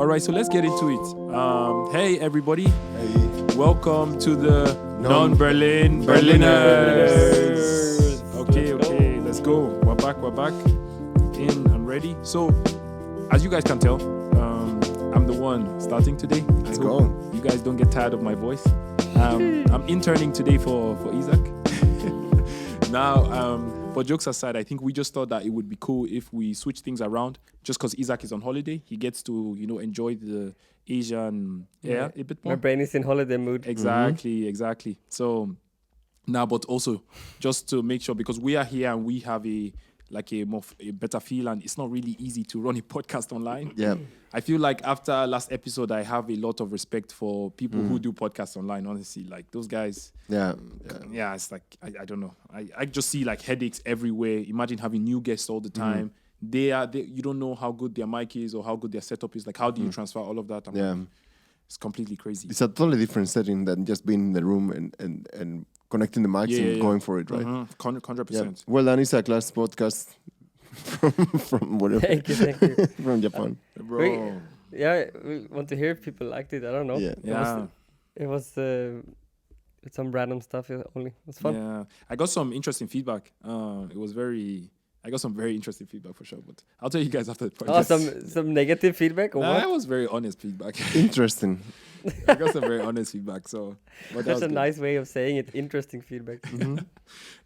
All right, so let's get into it. Hey, everybody. Hey. Welcome to the Non-Berlin Berliners. Okay, let's go. We're back. In and ready. So, as you guys can tell, I'm the one starting today. Let's go. You guys don't get tired of my voice. I'm interning today for Isak. Now, but jokes aside, I think we just thought that it would be cool if we switch things around. Just because Isak is on holiday, he gets to enjoy the Asian air a bit more. My brain is in holiday mood. Exactly. So now, but also just to make sure, because we are here and we have a better feel, and it's not really easy to run a podcast online. Yeah. I feel like after last episode, I have a lot of respect for people who do podcasts online. Honestly, like those guys. Yeah. It's like I don't know. I just see like headaches everywhere. Imagine having new guests all the time. They you don't know how good their mic is or how good their setup is. Like, how do you transfer all of that? It's completely crazy. It's a totally different setting than just being in the room and connecting the mics and going for it, right? 100%. Yeah. Well done, Isak. Last podcast from whatever. Thank you. From Japan. Bro. We want to hear if people liked it. I don't know. Yeah. It was some random stuff only. It was fun. Yeah, I got some interesting feedback. I got some very interesting feedback for sure, but I'll tell you guys after the podcast. Oh, some negative feedback or what? That was very honest feedback. Interesting. I got some very honest feedback. So, but That's a nice way of saying it. Interesting feedback.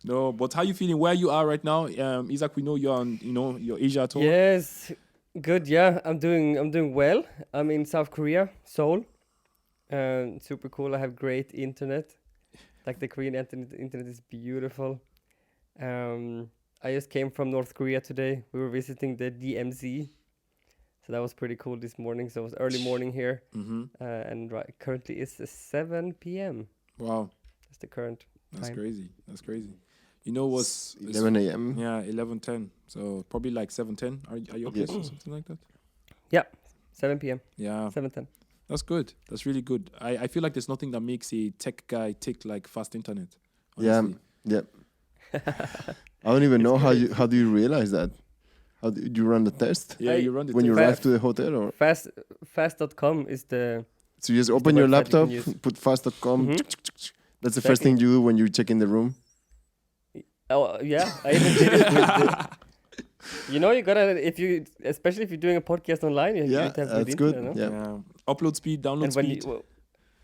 No, but how you feeling? Where you are right now, Isak? We know you're on, your Asia tour. Yes, good. Yeah, I'm doing well. I'm in South Korea, Seoul. Super cool. I have great internet. Like the Korean internet is beautiful. I just came from North Korea today. We were visiting the DMZ. So that was pretty cool this morning. So it was early morning here. And currently it's 7 p.m. Wow. That's the current time. That's crazy. You know what's 11 a.m. Yeah, 11:10. So probably like 7:10. Are you okay? Yes. Or something like that? Yeah, 7 p.m. Yeah. 7:10. That's good. That's really good. I feel like there's nothing that makes a tech guy tick like fast internet. Honestly. Yeah. I don't even know how do you realize that? How do you run the test? Yeah, you run the when test. you arrive to the hotel, or Fast.com is the. So you just open your laptop, put fast.com. That's the first thing you do when you check in the room. Oh yeah, I even did it with you gotta especially if you're doing a podcast online. You have that's good. Yeah. Upload speed, download speed.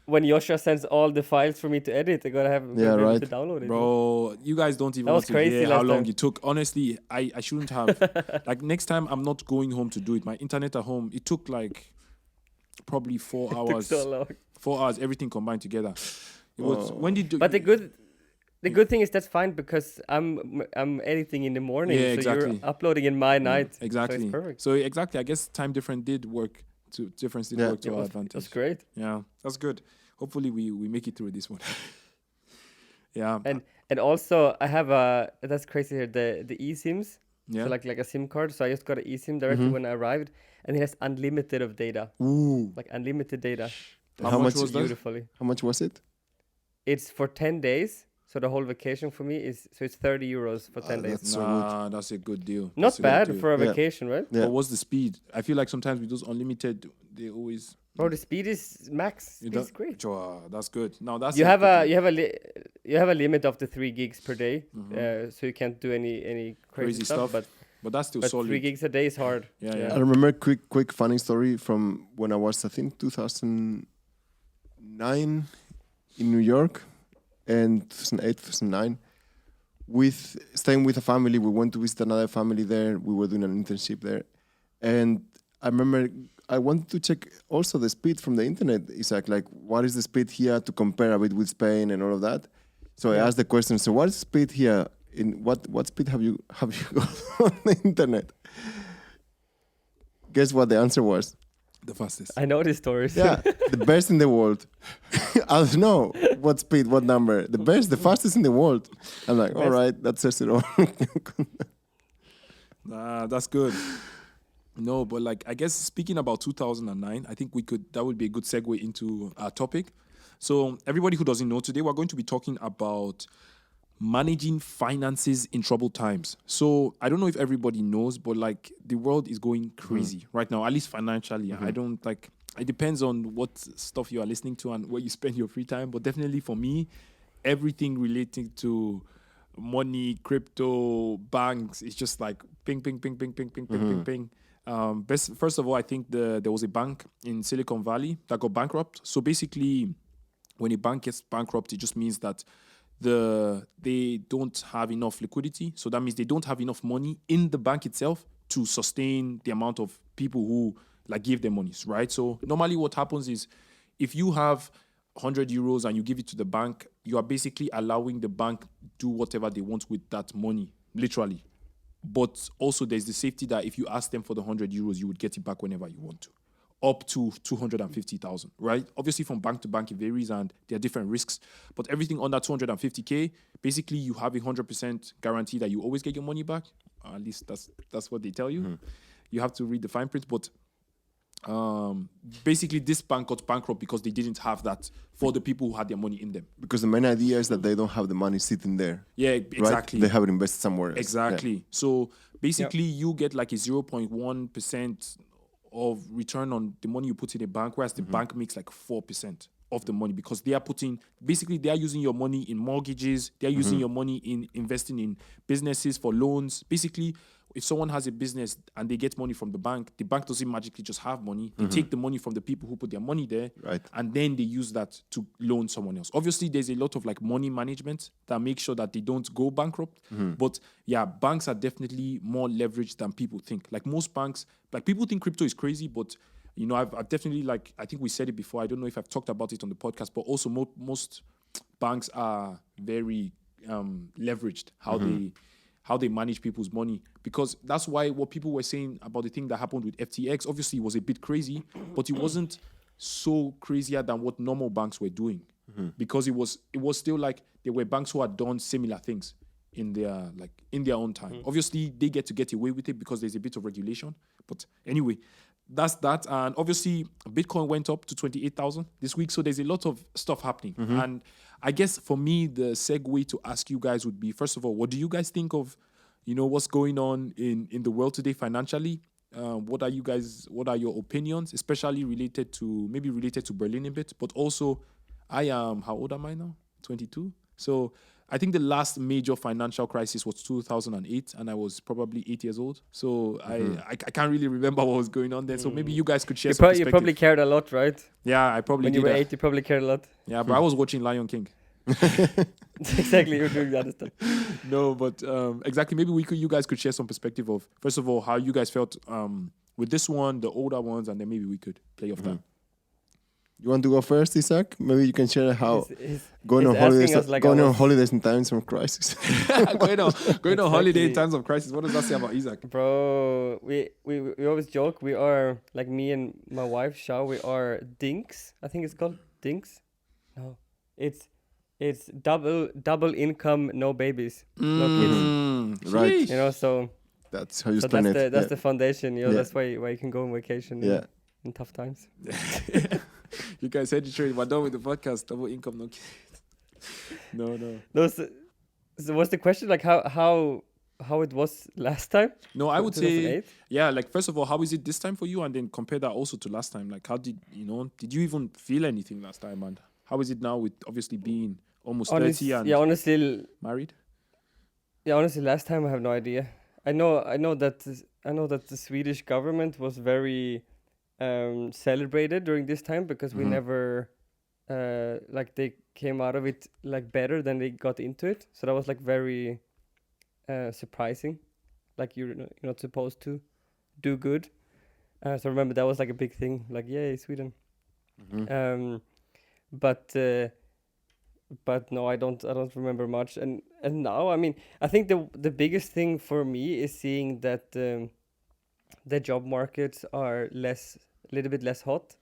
When Joshua sends all the files for me to edit, I gotta have to download it. Bro, you guys don't even want to hear how long it took. Honestly, I shouldn't have. Like, next time, I'm not going home to do it. My internet at home, it took like probably 4 hours. It took so long. 4 hours, everything combined together. It was, when did you... But the good thing is that's fine because I'm editing in the morning. Yeah, so exactly. You're uploading in my night. Exactly. So it's perfect. So exactly, I guess time difference did work to our advantage. That's great. Yeah, that's good. Hopefully we make it through this one. Yeah. And also I have that's crazy here, the eSIMs. Yeah. So like a SIM card. So I just got an eSIM directly when I arrived, and it has unlimited of data. Ooh. Like unlimited data. How much was that? Beautifully. How much was it? It's for 10 days. So the whole vacation for me is it's 30 euros for 10 days. That's so good. That's a good deal. Not bad for a vacation, right? Yeah. But what's the speed? I feel like sometimes with those unlimited, they always. Bro, the speed is max. Speed is great. That's good. Now that's you have a limit of the 3 gigs per day, so you can't do any crazy stuff. But that's still solid. 3 gigs a day is hard. Yeah. I remember a quick funny story from when I was, I think, 2009 in New York, and 2008, 2009. Staying with a family, we went to visit another family there. We were doing an internship there, and I remember I wanted to check also the speed from the internet. Isak, like, what is the speed here to compare a bit with Spain and all of that? So I asked the question. So what is the speed here? In what speed have you got on the internet? Guess what the answer was? The fastest. I know these stories. Yeah, the best in the world. I don't know what speed, what number. The best, the fastest in the world. I'm like, all right, that says it all. That's good. No, but like, I guess speaking about 2009, I think that would be a good segue into our topic. So everybody who doesn't know, today we're going to be talking about managing finances in troubled times. So I don't know if everybody knows, but like the world is going crazy right now, at least financially. I don't like, it depends on what stuff you are listening to and where you spend your free time. But definitely for me, everything relating to money, crypto, banks, it's just like ping, ping, ping, ping, ping, ping, ping, ping, ping. First of all, I think there was a bank in Silicon Valley that got bankrupt. So basically, when a bank gets bankrupt, it just means that they don't have enough liquidity. So that means they don't have enough money in the bank itself to sustain the amount of people who like give them monies, right? So normally what happens is if you have 100 euros and you give it to the bank, you are basically allowing the bank do whatever they want with that money, literally. But also there's the safety that if you ask them for the 100 euros, you would get it back whenever you want to. Up to 250,000, right? Obviously, from bank to bank, it varies and there are different risks. But everything under 250K, basically, you have 100% guarantee that you always get your money back. At least that's what they tell you. You have to read the fine print. But basically, this bank got bankrupt because they didn't have that for the people who had their money in them. Because the main idea is that they don't have the money sitting there. Yeah, exactly. Right? They have it invested somewhere else. Exactly. Yeah. So basically, you get like a 0.1% of return on the money you put in a bank, whereas the bank makes like 4% of the money because they are using your money in mortgages, they're using your money in investing in businesses for loans. Basically, if someone has a business and they get money from the bank doesn't magically just have money. They take the money from the people who put their money there, right, and then they use that to loan someone else. Obviously, there's a lot of like money management that makes sure that they don't go bankrupt. But yeah, banks are definitely more leveraged than people think. Like most banks, like people think crypto is crazy, but you know, I've definitely, like, I think we said it before. I don't know if I've talked about it on the podcast, but also most banks are very leveraged how they manage people's money, because that's why what people were saying about the thing that happened with FTX obviously was a bit crazy, but it wasn't so crazier than what normal banks were doing, because it was still like there were banks who had done similar things in their own time. Obviously, they get away with it because there's a bit of regulation. But anyway, that's that. And obviously, Bitcoin went up to 28,000 this week. So there's a lot of stuff happening. And I guess for me, the segue to ask you guys would be, first of all, what do you guys think of, you know, what's going on in the world today financially? What are your opinions, especially related to Berlin a bit, but also how old am I now? 22. So I think the last major financial crisis was 2008, and I was probably 8 years old. So I can't really remember what was going on then. So maybe you guys could share some perspective. You probably cared a lot, right? Yeah, I probably did. When you were 8, you probably cared a lot. Yeah, but I was watching Lion King. Exactly, you're doing the other stuff. No, but exactly. Maybe you guys could share some perspective of, first of all, how you guys felt with this one, the older ones, and then maybe we could play off that. You want to go first, Isak? Maybe you can share how going on holidays in times of crisis. going on holiday in times of crisis. What does that say about Isak? Bro, we always joke. We are, like, me and my wife, Shao, we are dinks. I think it's called dinks. No, it's double income, no babies, no kids. Right. You know, so that's how you explain it. That's the foundation. You know, that's why you can go on vacation. In tough times. You guys heard the truth. We're done with the podcast. Double income, no kids. No. No. So what's the question? Like how it was last time? No, I would say, yeah. Like, first of all, how is it this time for you? And then compare that also to last time. Like, how did you even feel anything last time? And how is it now with obviously being almost 30 and honestly married? Yeah, honestly, last time I have no idea. I know that the Swedish government was very celebrated during this time because we never they came out of it like better than they got into it. So that was like very surprising. Like, you're not supposed to do good. So remember, that was like a big thing. Like, yay, Sweden. But no, I don't remember much. And now, I mean, I think the biggest thing for me is seeing that the job markets are a little bit less hot,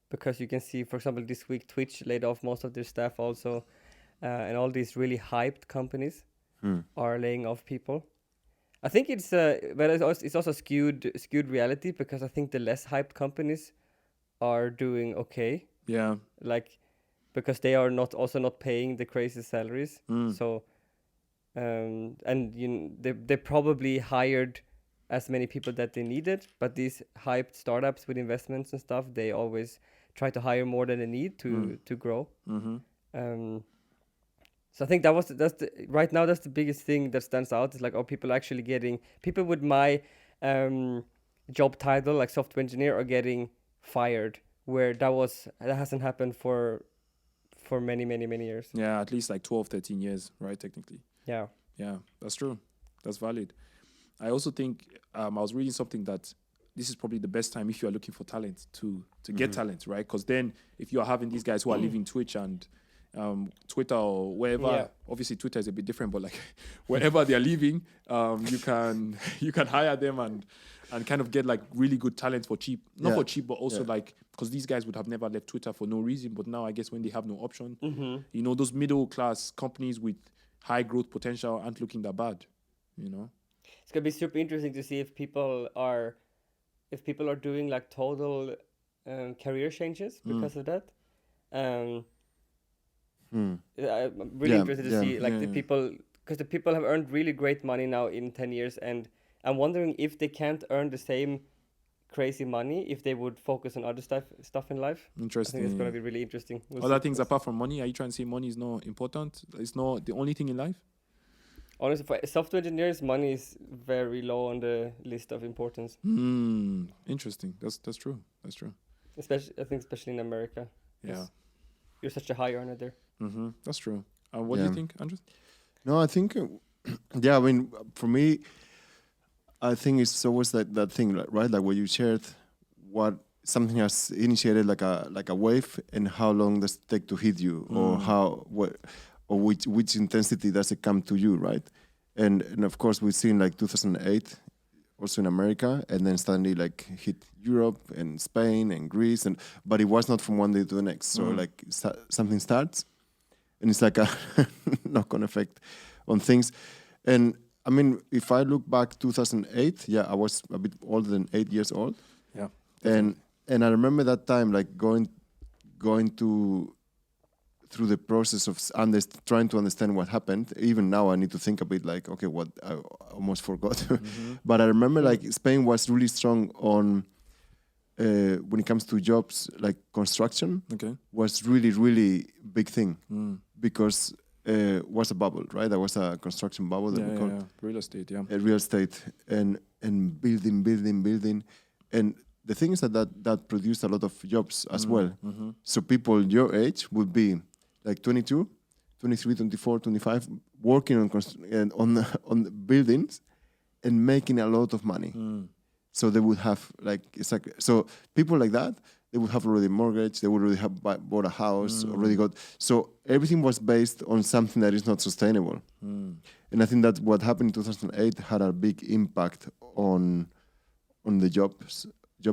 because you can see, for example, this week Twitch laid off most of their staff also, and all these really hyped companies are laying off people. I think it's but it's also skewed reality, because I think the less hyped companies are doing okay. Yeah. Like because they are not paying the crazy salaries. Mm. So and they probably hired as many people that they needed, but these hyped startups with investments and stuff, they always try to hire more than they need to grow. So I think right now that's the biggest thing that stands out, is like, people actually getting, people with my job title, like software engineer, are getting fired, where that hasn't happened for many years. Yeah, at least like 12, 13 years, right? Technically. Yeah. Yeah, that's true. That's valid. I also think I was reading something that this is probably the best time if you are looking for talent to get talent, right? Because then if you are having these guys who are leaving Twitch and Twitter or wherever, obviously Twitter is a bit different, but like wherever they are leaving, you can hire them and kind of get like really good talent for cheap. Not for cheap, but also like, because these guys would have never left Twitter for no reason, but now I guess when they have no option, you know, those middle class companies with high growth potential aren't looking that bad, you know. It's gonna be super interesting to see if people are doing like total career changes because of that. I'm really interested to see like the people, because the people have earned really great money now in 10 years, and I'm wondering if they can't earn the same crazy money if they would focus on other stuff in life. Interesting. I think it's going to be really interesting. Other things apart from money, are you trying to say money is not important? It's not the only thing in life? Honestly, for software engineers, money is very low on the list of importance. Interesting. That's true. That's true. Especially in America. Yeah. You're such a high earner there. That's true. What do you think, Andrew? No, I think, I mean, for me, I think it's always that thing, right? Like what you shared, what something has initiated like a wave, and how long does it take to hit you, or which intensity does it come to you, right? And of course we've seen like 2008 also in America, and then suddenly like hit Europe and Spain and Greece, but it was not from one day to the next. So like something starts, and it's like a knock-on effect on things. And I mean, if I look back 2008, I was a bit older than 8 years old. Yeah. And I remember that time like going through the process of trying to understand what happened. Even now I need to think a bit like, okay, what I almost forgot. But I remember like Spain was really strong on when it comes to jobs, like construction was really, really big thing because was a bubble, right? There was a construction bubble that we called real estate, real estate, and building. And the thing is that produced a lot of jobs as well. So people your age would be like 22, 23, 24, 25, working on the buildings and making a lot of money. So they would have like, so people like that, they would have already mortgage, they would already have bought a house, already got, so everything was based on something that is not sustainable. And I think that what happened in 2008 had a big impact on the job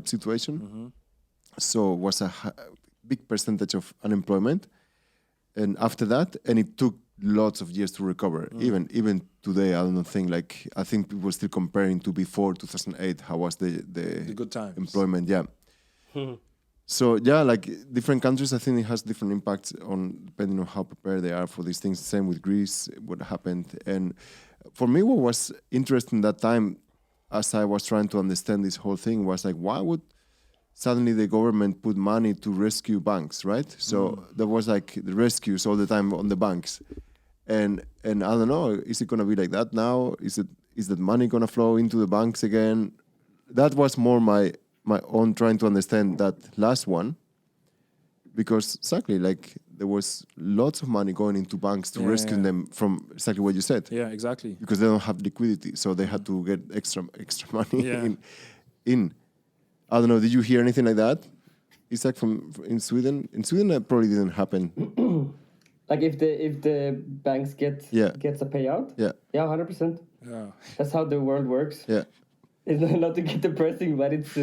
situation. So it was a big percentage of unemployment. And after that, and it took lots of years to recover. Even today, I don't think, like, I think people are still comparing to before 2008, how was the good times. Employment, So, like different countries, I think it has different impacts on depending on how prepared they are for these things. Same with Greece, what happened. And for me, what was interesting that time, as I was trying to understand this whole thing, was like, why would suddenly the government put money to rescue banks, right? So there was like the rescues all the time on the banks. And I don't know, is it going to be like that now? Is that money going to flow into the banks again? That was more my own trying to understand that last one, because exactly like there was lots of money going into banks to rescue them from exactly what you said. Yeah, exactly. Because they don't have liquidity, so they had to get extra money in. I don't know. Did you hear anything like that, Isak, from in Sweden? In Sweden, that probably didn't happen. Like if the banks gets a payout. Yeah, 100%. Yeah, that's how the world works. Yeah, it's not to get depressing, but it's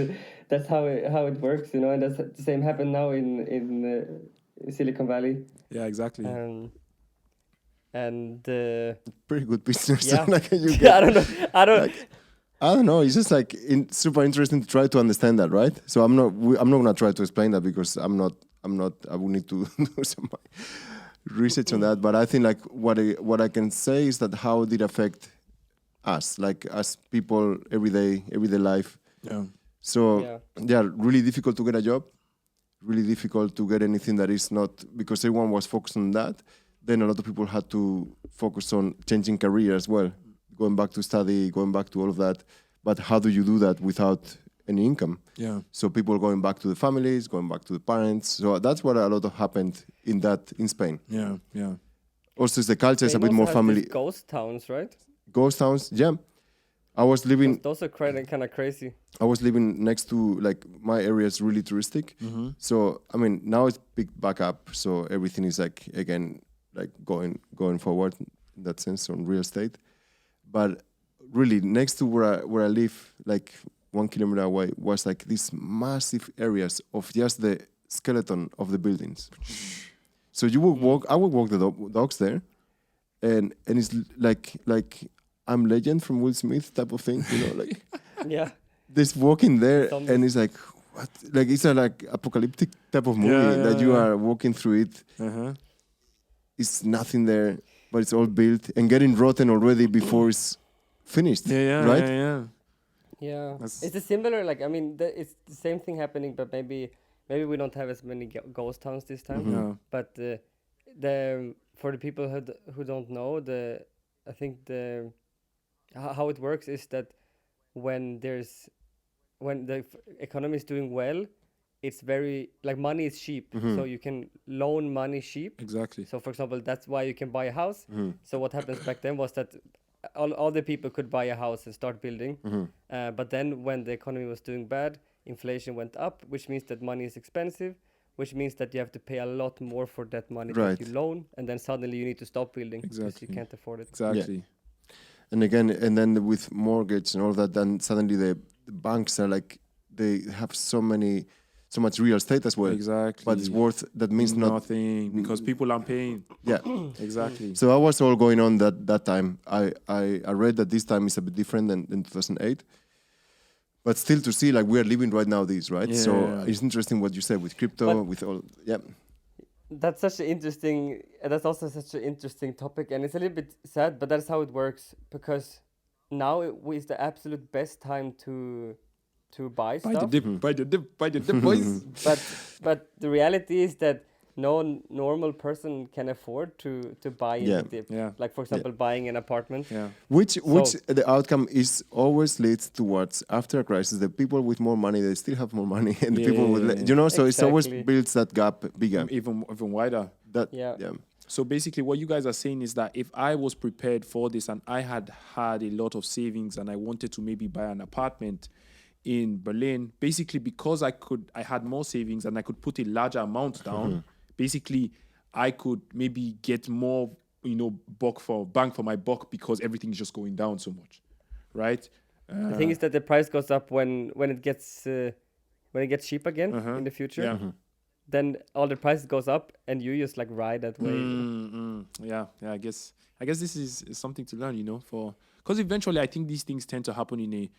that's how it works, you know. And that's the same happened now in Silicon Valley. Yeah, exactly. And pretty good business. Yeah, like you I don't know. I don't know. It's just like super interesting to try to understand that, right? So I'm not gonna try to explain that because I'm not I will need to do some research on that. But I think like what I can say is that how did it affect us, like as people, everyday life. Yeah. So really difficult to get a job, really difficult to get anything that is not, because everyone was focused on that. Then a lot of people had to focus on changing career as well, going back to study, going back to all of that. But how do you do that without any income? Yeah. So people going back to the families, going back to the parents. So that's what a lot of happened in Spain. Yeah. Yeah. Also, the culture is a Spain bit also more has family. these ghost towns, right? Ghost towns, yeah. I was living Those are kind of crazy. I was living next to, like, my area is really touristic. Mm-hmm. So I mean now it's picked back up. So everything is like again like going forward in that sense on real estate. But really next to where I live, like 1 kilometer away, was like these massive areas of just the skeleton of the buildings. So you would walk. I would walk the dogs there, and it's like I'm Legend from Will Smith type of thing, you know, like Yeah. this walking there, Zombies. and it's like what, like it's a like apocalyptic type of movie that you are walking through it. Uh-huh. It's nothing there, but it's all built and getting rotten already before it's finished. Yeah. right. Yeah. Yeah, That's- it's a similar, like, I mean, it's the same thing happening, but maybe we don't have as many ghost towns this time. Yeah. But the for the people who don't know, I think how it works is that when the economy is doing well, it's very, like, money is cheap, so you can loan money cheap. Exactly. So for example, that's why you can buy a house. So what happens back then was that all the people could buy a house and start building. But then when the economy was doing bad, inflation went up, which means that money is expensive, which means that you have to pay a lot more for that money Right. that you loan, and then suddenly you need to stop building because Exactly. you can't afford it. Exactly. And again, and then with mortgage and all that, then suddenly the banks are like, they have so much real estate as well. Exactly. But it's worth, that means nothing because people aren't paying. Yeah. Exactly. So that was all going on that time. I read that this time is a bit different than 2008. But still to see, like, we are living right now this, right? So Yeah. it's interesting what you said with crypto, But- with all, yeah. That's such an interesting. That's also such an interesting topic, and it's a little bit sad, but that's how it works, because now is the absolute best time to buy Buy the stuff. dip, buy the dip, buy the dip, boys. But the reality is that no normal person can afford to buy in Yeah. the dip. Yeah. Like, for example, buying an apartment. Yeah. Which the outcome is always leads towards, after a crisis, the people with more money, they still have more money, and the people with, Yeah. you know, so it's always Exactly. builds that gap bigger. Even wider. That Yeah. So basically, what you guys are saying is that if I was prepared for this and I had a lot of savings and I wanted to maybe buy an apartment in Berlin, basically because I had more savings and I could put a larger amount down, basically I could maybe get more, bang for my buck because everything is just going down so much, right? The thing is that the price goes up when it gets cheap again in the future. Yeah. Then all the prices goes up, and you just, like, ride that way. Yeah. I guess this is something to learn, because eventually I think these things tend to happen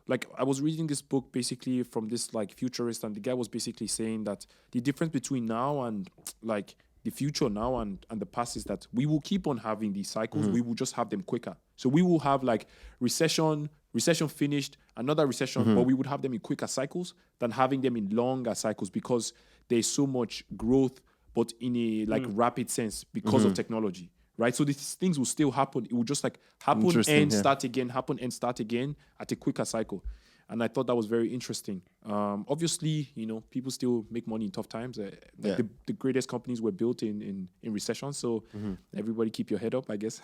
like, I was reading this book basically from this, like, futurist, and the guy was basically saying that the difference between now and, like, the future now and the past is that we will keep on having these cycles. We will just have them quicker. So we will have, like, recession finished, another recession, but we would have them in quicker cycles than having them in longer cycles, because there's so much growth, but in a, like, rapid sense because of technology, right? So these things will still happen. It will just, like, happen Interesting, and yeah. start again, happen and start again at a quicker cycle. And I thought that was very interesting. Obviously, people still make money in tough times. The greatest companies were built in recession. So everybody keep your head up, I guess.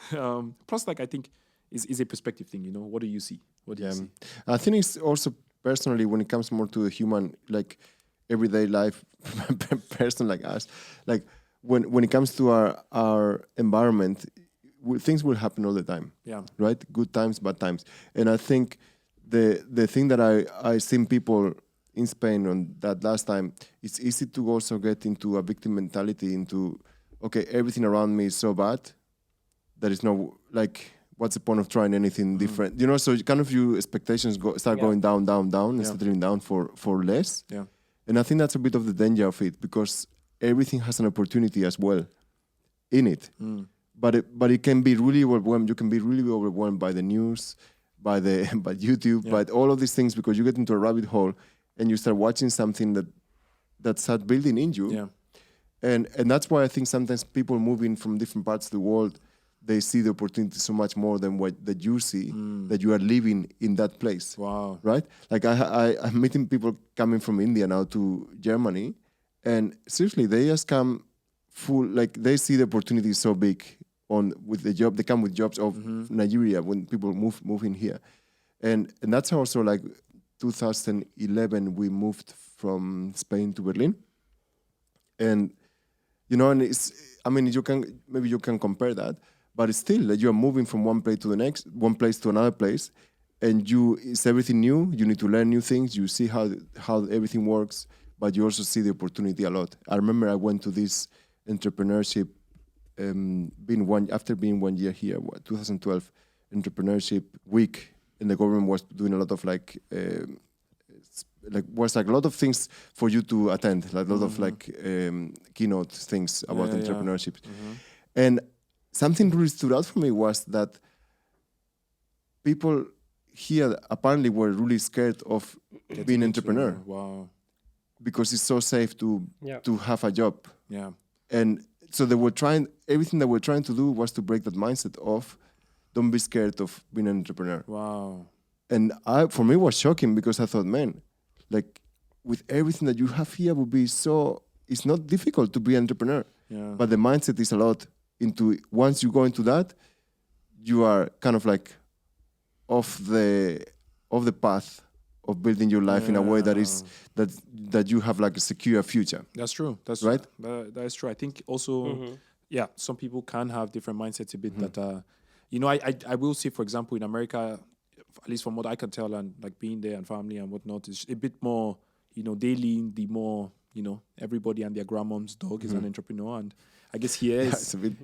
Plus, like, I think is a perspective thing. What do you see? What do you see? I think it's also personally, when it comes more to the human, like, everyday life person like us, like, when it comes to our environment, things will happen all the time. Yeah. Right? Good times, bad times. And I think the thing that I seen people in Spain on that last time, it's easy to also get into a victim mentality, into, okay, everything around me is so bad, there is no, like, what's the point of trying anything different? So kind of your expectations start going down, and settling down for less. Yeah. And I think that's a bit of the danger of it, because everything has an opportunity as well in it. But it can be really overwhelmed. You can be really overwhelmed by the news, by YouTube, by all of these things, because you get into a rabbit hole and you start watching something that starts building in you. Yeah. And that's why I think sometimes people moving from different parts of the world, they see the opportunity so much more than that you see, that you are living in that place. Wow. Right? Like I'm meeting people coming from India now to Germany, and seriously, they just come full, like they see the opportunity so big with the job. They come with jobs of Nigeria when people move in here. And that's also like 2011, we moved from Spain to Berlin. And, and you can compare that, but it's still that you are moving from one place to another place, and it's everything new. You need to learn new things. You see how everything works, but you also see the opportunity a lot. I remember I went to this entrepreneurship, after being 1 year here, 2012 entrepreneurship week, and the government was doing a lot of was like a lot of things for you to attend, like a lot of keynote things about entrepreneurship. And something really stood out for me was that people here apparently were really scared of being an entrepreneur. Wow. Because it's so safe to have a job. Yeah. And so everything that we're trying to do was to break that mindset of don't be scared of being an entrepreneur. Wow. And for me, it was shocking because I thought, man, like with everything that you have here it's not difficult to be an entrepreneur. Yeah. But the mindset is a lot once you go into that, you are kind of like off the path of building your life in a way that you have like a secure future. That's true. That's right. That is true. I think also, some people can have different mindsets a bit that, I will say, for example, in America, at least from what I can tell, and like being there and family and whatnot, is a bit more, they lean the more, everybody and their grandmom's dog is an entrepreneur. And I guess here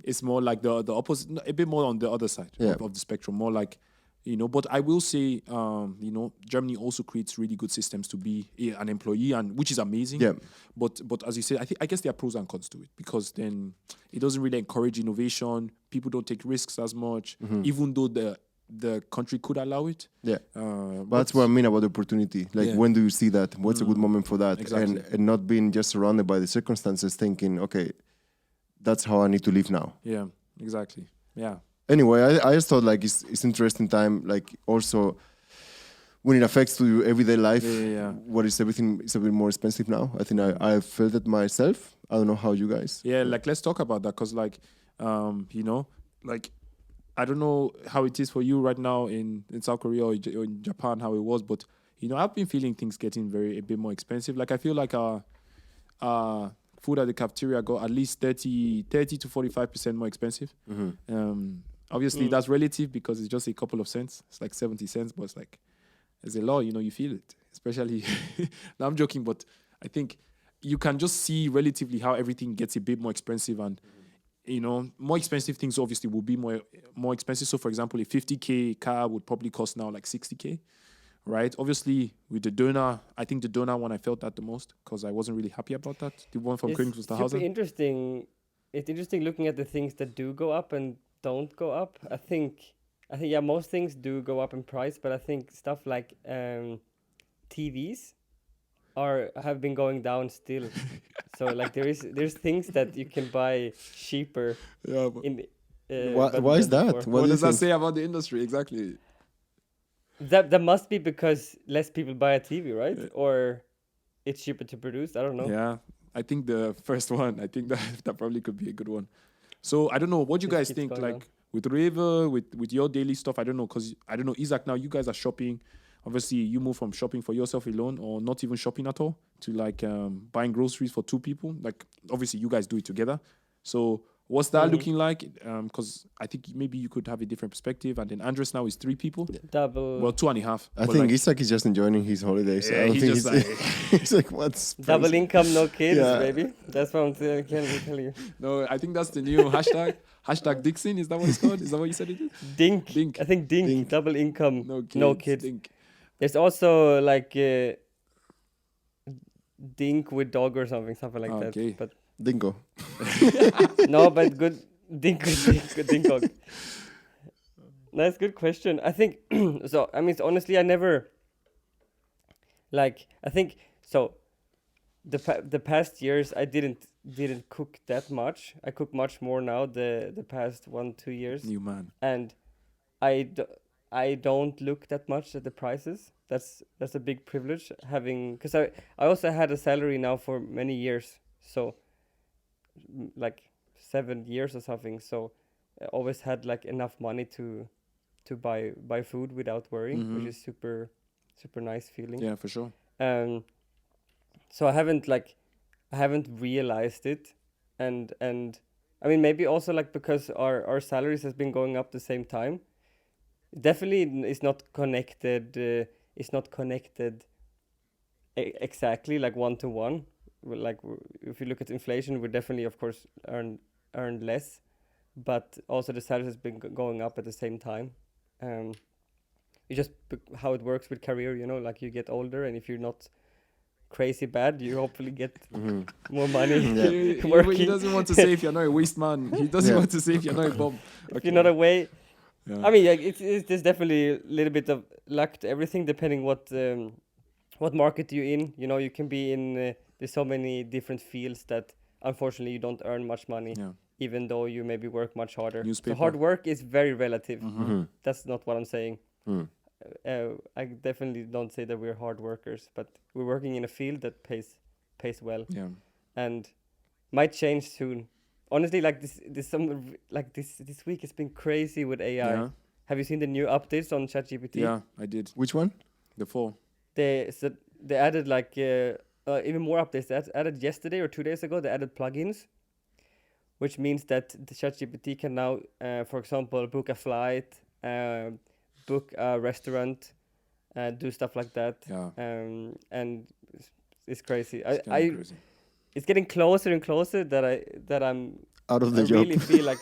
it's more like the opposite, a bit more on the other side of the spectrum, more like, but I will say, Germany also creates really good systems to be an employee, and which is amazing. Yeah. But as you said, I guess there are pros and cons to it, because then it doesn't really encourage innovation. People don't take risks as much, even though the country could allow it. Yeah. But that's what I mean about opportunity. Like, when do you see that? What's a good moment for that? Exactly. And not being just surrounded by the circumstances, thinking, okay, that's how I need to live now. Yeah, exactly. Yeah. Anyway, I just thought like it's interesting time, like also when it affects to your everyday life. What is everything is a bit more expensive now. I think I felt it myself. I don't know how you guys. Yeah, like let's talk about that, because like like I don't know how it is for you right now in South Korea or in Japan, how it was, but I've been feeling things getting a bit more expensive. Like I feel like food at the cafeteria got at least 30 to 45% more expensive. Obviously, that's relative because it's just a couple of cents. It's like 70 cents, but it's like, as a law, you feel it. Especially, now I'm joking, but I think you can just see relatively how everything gets a bit more expensive. And, more expensive things obviously will be more expensive. So, for example, a 50K car would probably cost now like 60K, right? Obviously, with the donor, I think the donor one, I felt that the most because I wasn't really happy about that. The one from Königs was the house. It's interesting. It's interesting looking at the things that do go up and don't go up. I think most things do go up in price, but I think stuff like TVs have been going down still. So like there's things that you can buy cheaper. Yeah. Why is that? What does that say about the industry exactly? That must be because less people buy a TV, right? Or it's cheaper to produce. I don't know. Yeah, I think the first one. I think that probably could be a good one. So I don't know. What do you guys think? Like with River, with your daily stuff, I don't know, because I don't know, Isak, now you guys are shopping. Obviously, you move from shopping for yourself alone or not even shopping at all to like buying groceries for two people. Like obviously, you guys do it together. So what's that looking like? Because I think maybe you could have a different perspective. And then Andres now is 3 people. Double. Well, 2.5. I think Isak is just enjoying his holidays. I don't think he's he's like, what's double income, no kids, baby. That's what I can tell you. No, I think that's the new hashtag. Hashtag Dixon, is that what it's called? Is that what you said it is? Dink. I think Dink. Double income, no kids. Dink. There's also like dink with dog or something like Okay. that. But Dingo. no, but good dink. That's a good question. I think so. I mean, honestly, I never like. I think so. The past years, I didn't cook that much. I cook much more now. The past 1-2 years, New man. and I don't look that much at the prices. That's a big privilege having, because I also had a salary now for many years, so like 7 years or something. So I always had like enough money to buy food without worrying, which is super nice feeling. Yeah, for sure. So I haven't realized it, and I mean maybe also like because our salaries has been going up the same time. Definitely it's not connected. It's not connected exactly like 1-to-1. If you look at inflation, we definitely of course earn less, but also the salaries has been going up at the same time. It's just how it works with career, like you get older, and if you're not crazy bad, you hopefully get more money. He doesn't want to say if you're not a waste man. He doesn't want to say if you're not a bomb. If you're not away. Yeah. I mean, there's definitely a little bit of luck to everything, depending what market you're in. You can be in. There's so many different fields that unfortunately you don't earn much money, even though you maybe work much harder. Newspaper. So hard work is very relative. That's not what I'm saying. I definitely don't say that we're hard workers, but we're working in a field that pays well. Yeah. And might change soon. Honestly, like this week has been crazy with AI. Yeah. Have you seen the new updates on ChatGPT? Yeah, I did. Which one? The 4. They added like even more updates. They added yesterday or 2 days ago. They added plugins, which means that the ChatGPT can now, for example, book a flight, book a restaurant, do stuff like that. Yeah. And it's crazy. It's kinda crazy. It's getting closer and closer that I'm Out of the I job. really feel like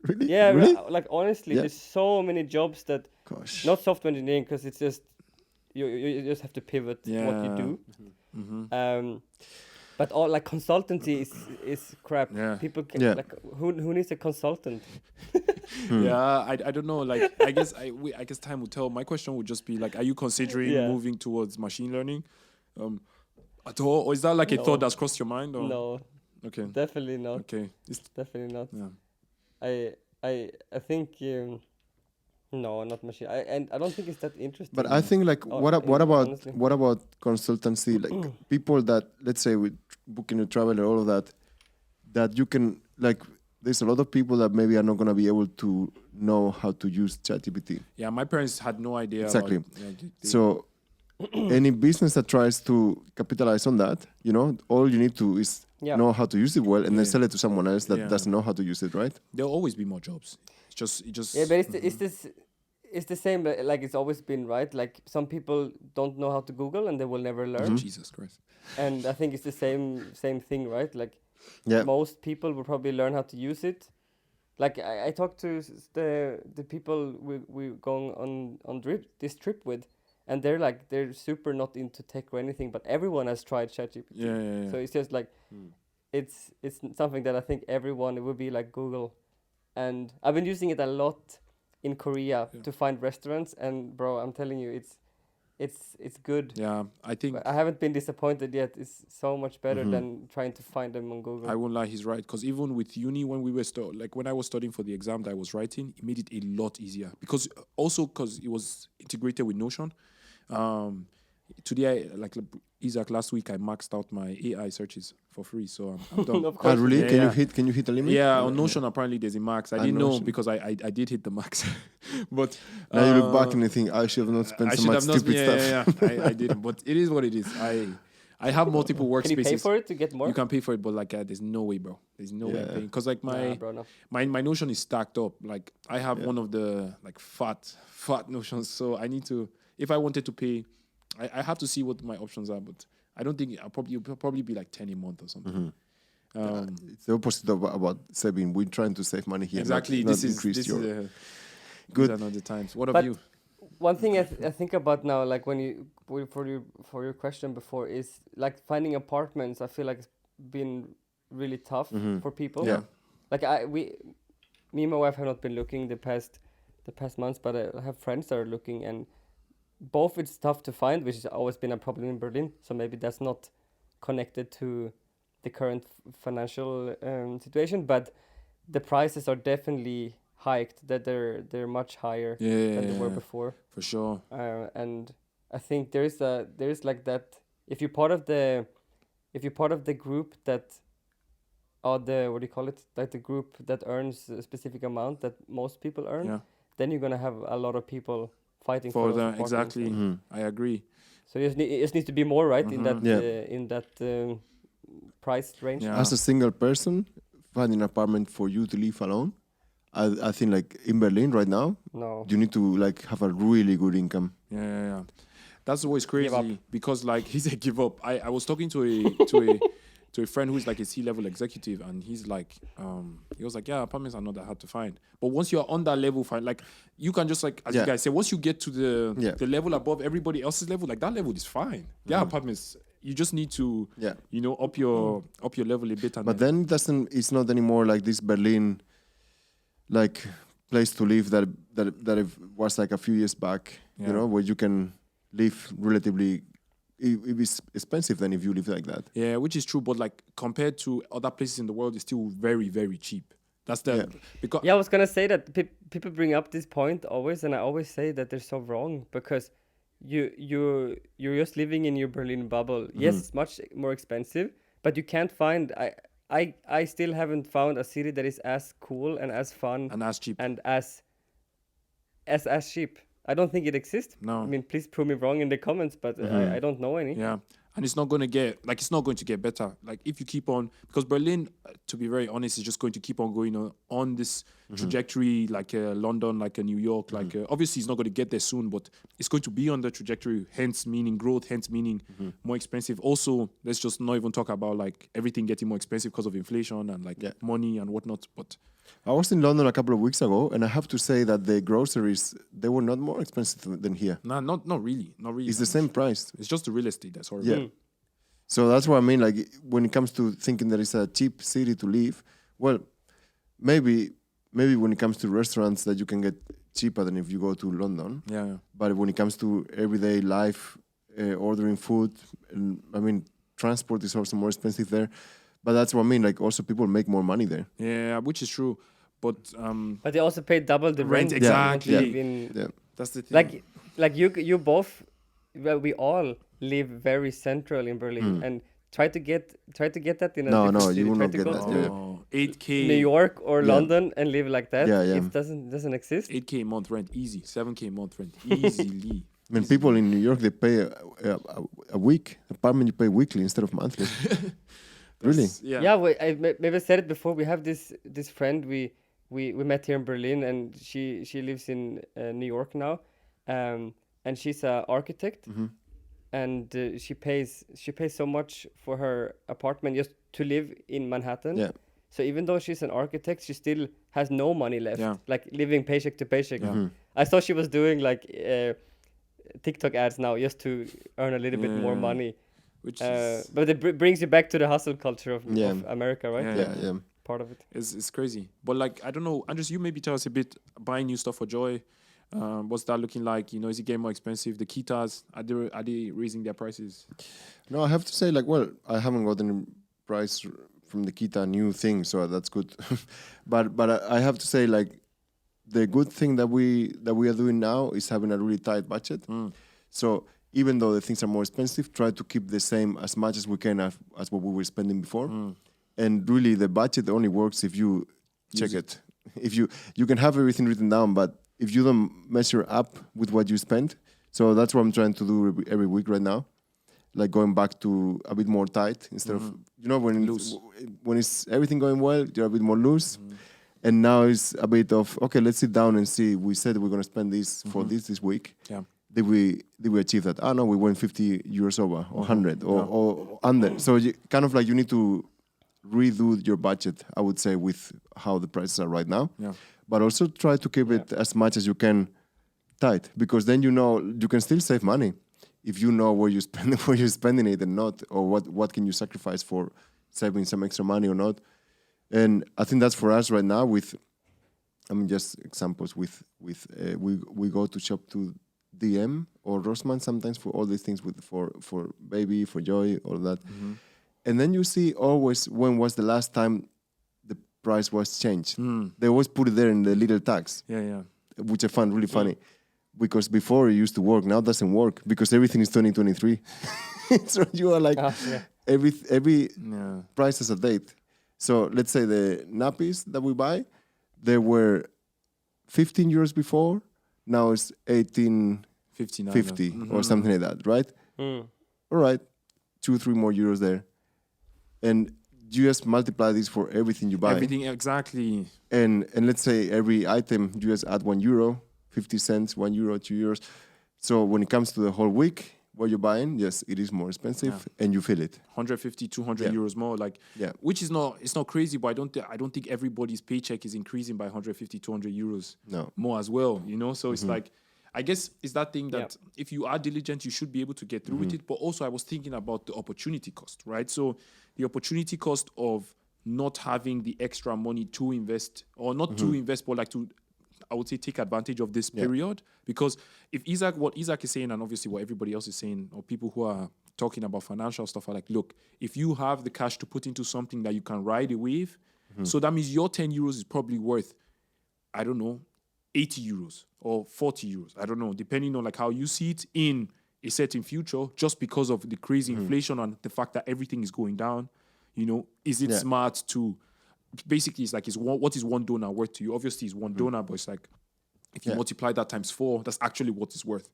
Really? yeah, Really? like honestly, Yeah. there's so many jobs that Gosh. not software engineering, because it's just you just have to pivot what you do. But all like consultancy is crap. Yeah. People can, Yeah. like who needs a consultant? Yeah, I don't know. Like, I guess I guess time will tell. My question would just be like, are you considering Yeah. moving towards machine learning, at all, or is that like a No. thought that's crossed your mind? Or? No, Okay. definitely not. Okay. Definitely not. Yeah. I think no, not machine. I don't think it's that interesting. But I think like what honestly. about consultancy? Like people that, let's say, with booking a travel and all of that you can, like, there's a lot of people that maybe are not gonna be able to know how to use ChatGPT. Yeah, my parents had no idea. Exactly. About, So any business that tries to capitalize on that, all you need to is know how to use it well, and then sell it to someone else that doesn't know how to use it, right? there'll always be more jobs. It just. Yeah, but it's the same. Like it's always been, right? Like some people don't know how to Google and they will never learn. Jesus Christ. And I think it's the same thing, right? Like Yeah. most people will probably learn how to use it. Like I talked to the people we going on this trip with, and they're super not into tech or anything, but everyone has tried ChatGPT. Yeah. So it's just like it's something that I think everyone, it would be like Google, and I've been using it a lot in Korea to find restaurants, and bro, I'm telling you, it's good. Yeah, I think I haven't been disappointed yet. It's so much better than trying to find them on Google. I won't lie, he's right. Because even with uni, when we were when I was studying for the exam that I was writing, it made it a lot easier. Because it was integrated with Notion. Today, like Isak, last week I maxed out my AI searches for free, so I'm done. Of course. Really? Yeah. Can you hit the limit? Yeah, on Notion apparently there's a max. I didn't know Notion. because I did hit the max. But Now you look back and you think, I should have not spent so much stupid stuff. Yeah. I didn't, but it is what it is. I have multiple workspaces. Can you pay for it to get more? You can pay for it, but like there's no way, bro. There's no way I'm paying. Because like Nah, bro, no. my Notion is stacked up. Like I have one of the like fat Notions, so I need to, if I wanted to pay, I have to see what my options are. But I don't think it'll probably be like 10 a month or something. It's the opposite of about saving. We're trying to save money here. Exactly. Not This increase is your... good. These are not the times. What about you? one thing I think about now, like for your question before, is like finding apartments. I feel like it's been really tough for people. Yeah. Like me and my wife have not been looking the past months, but I have friends that are looking, and both it's tough to find, which has always been a problem in Berlin. So maybe that's not connected to the current financial situation, but the prices are definitely hiked. That they're much higher than they were before. For sure. And I think there is like that. If you're part of the group that, or the, what do you call it, like the group that earns a specific amount that most people earn, then you're gonna have a lot of people fighting for those them. apartments. Exactly. I agree. So it just needs to be more, right, in that price range. Yeah. As a single person, finding an apartment for you to live alone, I think like in Berlin right now, No. you need to like have a really good income. Yeah. That's always Give up. crazy because like he said give up. I was talking to a friend who's like a C-level executive, and he's like he was like, yeah, apartments are not that hard to find, but once you're on that level, like you can just like, as you guys say, once you get to the level above everybody else's level, like that level is fine. Yeah, apartments, you just need to up your level a bit. And But then it's not anymore like this Berlin like place to live that it was like a few years back, you know, where you can live relatively. It is expensive than if you live like that. Yeah, which is true, but like compared to other places in the world, it's still very, very cheap. That's the because I was gonna say that people bring up this point always, and I always say that they're so wrong, because you're just living in your Berlin bubble. Yes, it's much more expensive, but you can't find. I still haven't found a city that is as cool and as fun and as cheap. and as cheap. I don't think it exists. No. I mean, please prove me wrong in the comments, but I don't know any. Yeah. And it's not going to get better. Like if you keep on, because Berlin, to be very honest, is just going to keep on going on this trajectory, like London, like New York, like obviously it's not going to get there soon, but it's going to be on the trajectory, hence meaning growth, hence meaning more expensive. Also, let's just not even talk about like everything getting more expensive because of inflation and like money and whatnot. But I was in London a couple of weeks ago, and I have to say that the groceries, they were not more expensive than here. nah, not really. It's the same price. It's just the real estate that's horrible. Yeah. So that's what I mean. Like when it comes to thinking that it's a cheap city to live, well, maybe when it comes to restaurants that you can get cheaper than if you go to London. Yeah. But when it comes to everyday life, ordering food, and I mean, transport is also more expensive there. But that's what I mean. Like also people make more money there. Yeah, which is true. But But they also pay double the rent. Exactly. That's the thing. Like you both, well, we all live very central in Berlin, and try to get that in a different city. you will Try not to get go that. to Yeah. 8K. New York or London and live like that. Yeah. It doesn't exist. 8K a month rent, easy. 7K a month rent, easily. I mean, people in New York, they pay a week apartment. You pay weekly instead of monthly. Really? Yeah. I maybe said it before. We have this friend we met here in Berlin, and she lives in New York now, and she's an architect, and she pays so much for her apartment just to live in Manhattan. Yeah. So even though she's an architect, she still has no money left, like living paycheck to paycheck. I saw she was doing like TikTok ads now just to earn a little bit more money. Which is, but it brings you back to the hustle culture of America, right? Yeah. Part of it. It's crazy. But like, I don't know, Andres, you maybe tell us a bit, buying new stuff for Joy. What's that looking like? You know, is it getting more expensive? The Kitas, are they raising their prices? No, I have to say, like, well, I haven't gotten a price from the Kita new thing, so that's good. but I have to say, like, the good thing that we are doing now is having a really tight budget. So even though the things are more expensive, try to keep the same as much as we can as what we were spending before. And really, the budget only works if you check it. If you can have everything written down, but if you don't measure up with what you spend, so that's what I'm trying to do every week right now, like going back to a bit more tight instead of, you know, when it's everything going well, you're a bit more loose. And now it's a bit of, okay, let's sit down and see. We said we're going to spend this for this week. Yeah. Did we achieve that? No, we went 50 euros over or 100 or under. So you, kind of like you need to redo your budget, I would say, with how the prices are right now. Yeah. But also try to keep it as much as you can tight, because then you can still save money if you know where you're spending it and not, or what can you sacrifice for saving some extra money or not. And I think that's for us right now. Just examples with we go to shop to DM or Rossmann sometimes for all these things for baby, for Joy, all that. And then you see always when was the last time the price was changed. They always put it there in the little tags. Yeah. Which I find really funny, because before it used to work, now it doesn't work because everything is 2023. So you are like every price has a date. So let's say the nappies that we buy, they were 15 euros before, now it's 18.50 or something like that, right? All right, 2-3 more euros there, and you just multiply this for everything you buy. Everything, exactly. And let's say every item you just add €1, 50 cents, €1, €2. So when it comes to the whole week, what you're buying, yes, it is more expensive, and you feel it. 150, 200 euros more, which is it's not crazy, but I don't think everybody's paycheck is increasing by 150, 200 euros more as well, So it's like, I guess it's that thing that if you are diligent, you should be able to get through with it. But also I was thinking about the opportunity cost, right? So the opportunity cost of not having the extra money to invest, or not to invest, but I would say take advantage of this period. Because what Isak is saying, and obviously what everybody else is saying, or people who are talking about financial stuff are like, look, if you have the cash to put into something that you can ride a wave, so that means your 10 euros is probably worth, I don't know, 80 euros or 40 euros. I don't know, depending on how you see it in a certain future, just because of the crazy inflation and the fact that everything is going down. Is it smart to... Basically, it's like, what is one donor worth to you? Obviously, it's one donor, but it's like, if you multiply that times 4, that's actually what it's worth.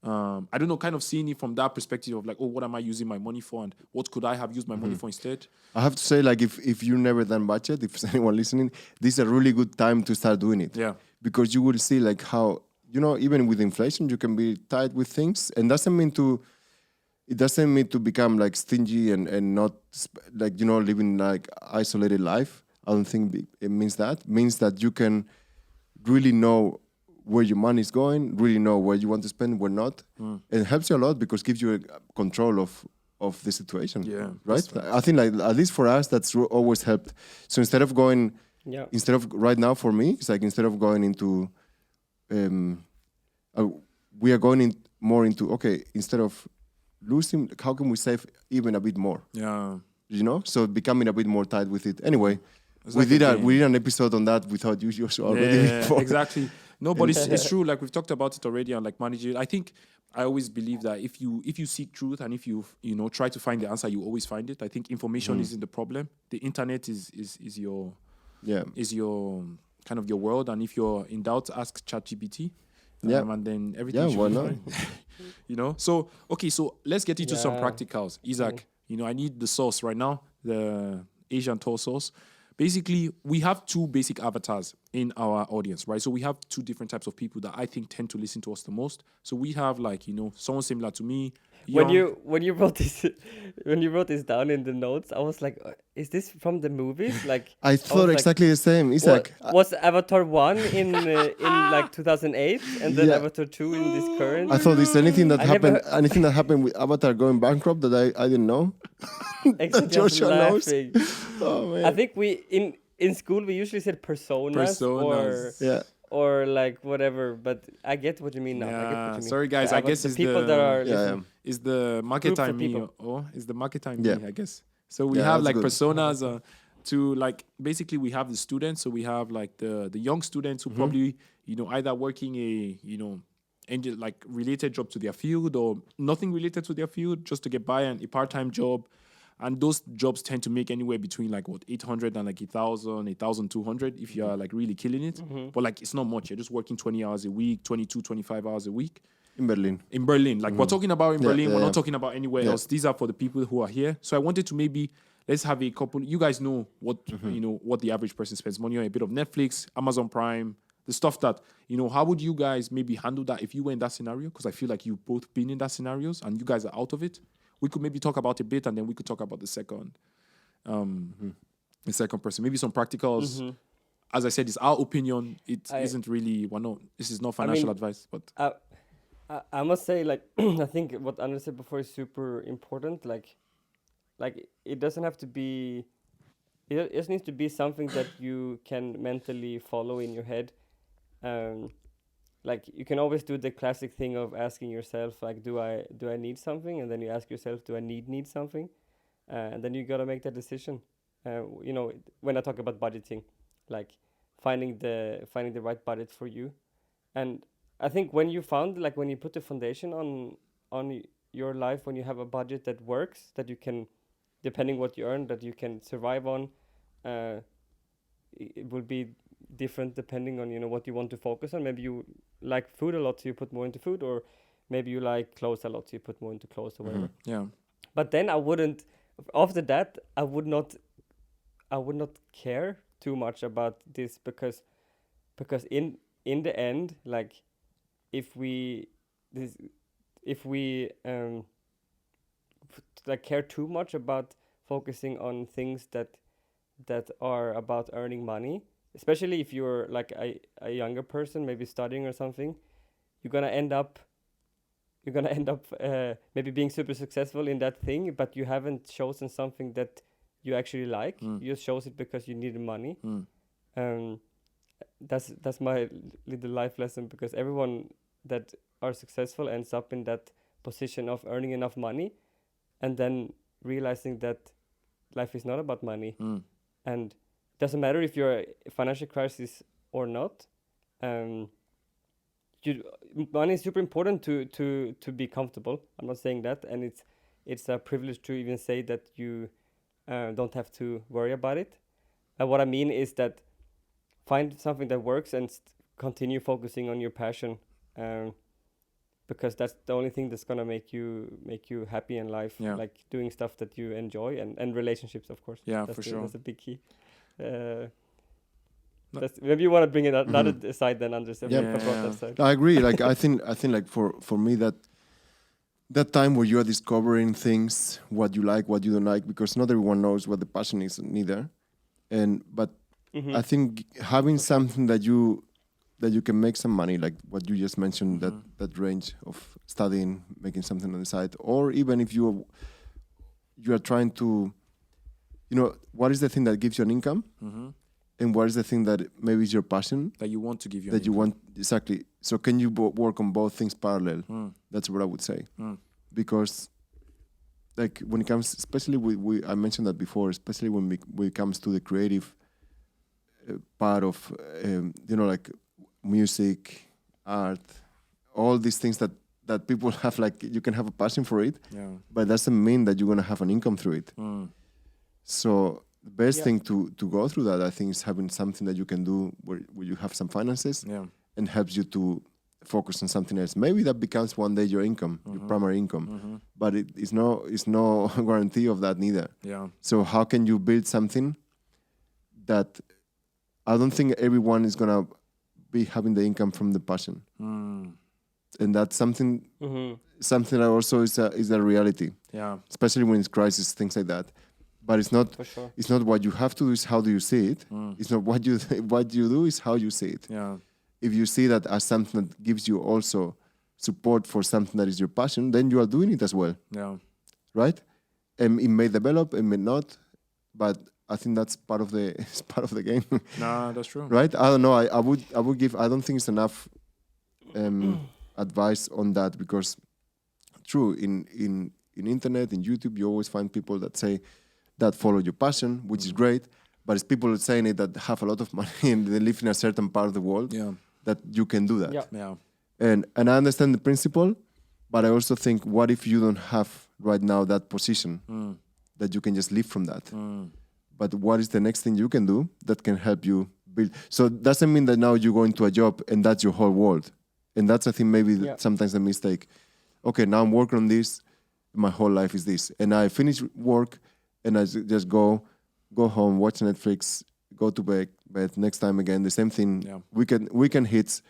I don't know, kind of seeing it from that perspective of what am I using my money for, and what could I have used my money for instead? I have to say, if you've never done budget, if there's anyone listening, this is a really good time to start doing it. Yeah. Because you will see how, even with inflation, you can be tight with things, and it doesn't mean to become stingy and not living isolated life. I don't think it means that. It means that you can really know where your money is going, really know where you want to spend, where not. It helps you a lot because it gives you a control of the situation. Yeah, right. I think at least for us, that's always helped. So instead of right now for me, it's instead of going into, we are going more into, okay, instead of losing, how can we save even a bit more? Yeah. So becoming a bit more tight with it. Anyway, we did an episode on that without you already before. Exactly. No, but it's true. We've talked about it already and managing it. I think I always believe that if you seek truth and if you try to find the answer, you always find it. I think information isn't the problem. The internet is your kind of your world. And if you're in doubt, ask ChatGPT. And then everything should be fine. So okay, so let's get into some practicals. Isak, I need the sauce right now, the Asian tour sauce. Basically, we have 2 basic avatars in our audience, right? So we have 2 different types of people that I think tend to listen to us the most. So we have someone similar to me. When you wrote this down in the notes, I was like, is this from the movies? I thought exactly the same, Isak. Was Avatar 1 in 2008 and then Avatar 2 in this current? I thought is anything that happened with Avatar going bankrupt that I didn't know? That Joshua knows. Oh man. I think in school we usually said personas. Or whatever, but I get what you mean now. Sorry guys, I guess it's people that are is the market time me or is the market time me, I guess. So we have personas to basically we have the students, so we have the young students who probably either working a related job to their field or nothing related to their field just to get by, and a part-time job. And those jobs tend to make anywhere between 800 and 1,000, 1,200 if you are really killing it. But it's not much. You're just working 20 hours a week, 22, 25 hours a week. In Berlin. We're talking about in Berlin. We're not talking about anywhere else. These are for the people who are here. So I wanted to let's have a couple. You guys know what what the average person spends money on. A bit of Netflix, Amazon Prime, the stuff that how would you guys maybe handle that if you were in that scenario? Because I feel like you've both been in that scenarios and you guys are out of it. We could maybe talk about a bit, and then we could talk about the second person. Maybe some practicals. as I said, it's our opinion. It I- isn't really. Well, no, this is not I financial mean, advice, but I must say, like, I think what Anders said before is super important. Like it doesn't have to be. It just needs to be something that you can mentally follow in your head. Um, like you can always do the classic thing of asking yourself, like, do I need something? And then you ask yourself, do I need something? And then you gotta make that decision. When I talk about budgeting, like finding the right budget for you. And I think when you found, like, when you put the foundation on your life, when you have a budget that works, that you can, depending what you earn, that you can survive on, uh, it will be different depending on what you want to focus on. Maybe you like food a lot, so you put more into food, or maybe you like clothes a lot, so you put more into clothes or whatever. yeah, But then I wouldn't. After that, I would not care too much about this, because in the end, like, if we this if we like care too much about focusing on things that are about earning money, especially if you're like a younger person, maybe studying or something, you're gonna end up maybe being super successful in that thing, but you haven't chosen something that you actually like. You just chose it because you needed money. Um, that's my little life lesson, because everyone that are successful ends up in that position of earning enough money, and then realizing that life is not about money, and doesn't matter if you're a financial crisis or not. Money is super important to be comfortable. I'm not saying that, and it's a privilege to even say that you don't have to worry about it. And what I mean is that find something that works and continue focusing on your passion, because that's the only thing that's gonna make you happy in life. Yeah. Like doing stuff that you enjoy, and relationships, of course. Yeah, That's for sure. That's a big key. No. Maybe you want to bring in another side then, Anders. Yeah. About that side. I agree. Like I think like for me that time where you are discovering things, what you like, what you don't like, because not everyone knows what the passion is neither. But I think having something that you can make some money, like what you just mentioned, that range of studying, making something on the side, or even if you are trying to, what is the thing that gives you an income, and what is the thing that maybe is your passion that you want to give you. that you want, exactly. So can you work on both things parallel? That's what I would say, because like when it comes, especially I mentioned that before, especially when it comes to the creative part of like music, art, all these things that people have, like you can have a passion for it, but that doesn't mean that you're gonna have an income through it. So the best thing to go through that, I think, is having something that you can do where you have some finances and helps you to focus on something else. Maybe that becomes one day your income, your primary income, but it's no guarantee of that neither. So how can you build something that I don't think everyone is gonna be having the income from the passion, and that's something that also is a reality. Especially when it's crisis, things like that. But it's not. For sure. It's not what you have to do. It's how do you see it. It's not what you do. Is how you see it. If you see that as something that gives you also support for something that is your passion, then you are doing it as well. Right? And it may develop, it may not, but I think that's part of the game. Nah, that's true. Right? I don't know. I would give. I don't think it's enough advice on that, because true in internet, in YouTube, you always find people that say that follow your passion, which is great, but it's people saying it that have a lot of money and they live in a certain part of the world that you can do that. And I understand the principle, but I also think, what if you don't have right now that position that you can just live from that? But what is the next thing you can do that can help you build? So it doesn't mean that now you go into a job and that's your whole world. And that's, I think, maybe sometimes the mistake. Okay, now I'm working on this. My whole life is this. And I finish work and I just go home, watch Netflix, go to bed. Next time again, the same thing. Weekend hits,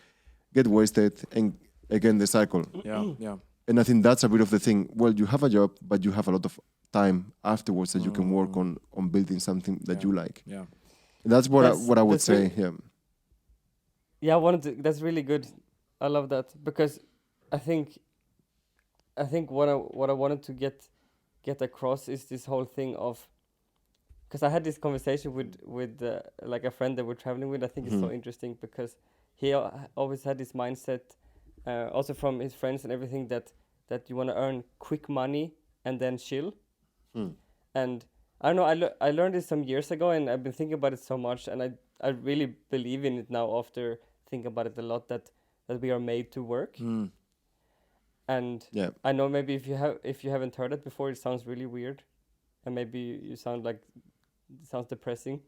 get wasted, and again the cycle. And I think that's a bit of the thing. Well, you have a job, but you have a lot of time afterwards that you can work on building something that you like. That's what I would say. Yeah, that's really good. I love that because I think what I wanted to get across is this whole thing of, because I had this conversation with like a friend that we're traveling with. I think it's so interesting because he always had this mindset, also from his friends and everything, that you want to earn quick money and then chill. And I don't know, I learned this some years ago, and I've been thinking about it so much, and I really believe in it now after thinking about it a lot, that we are made to work. And I know maybe if you haven't heard it before, it sounds really weird, and maybe you sounds depressing.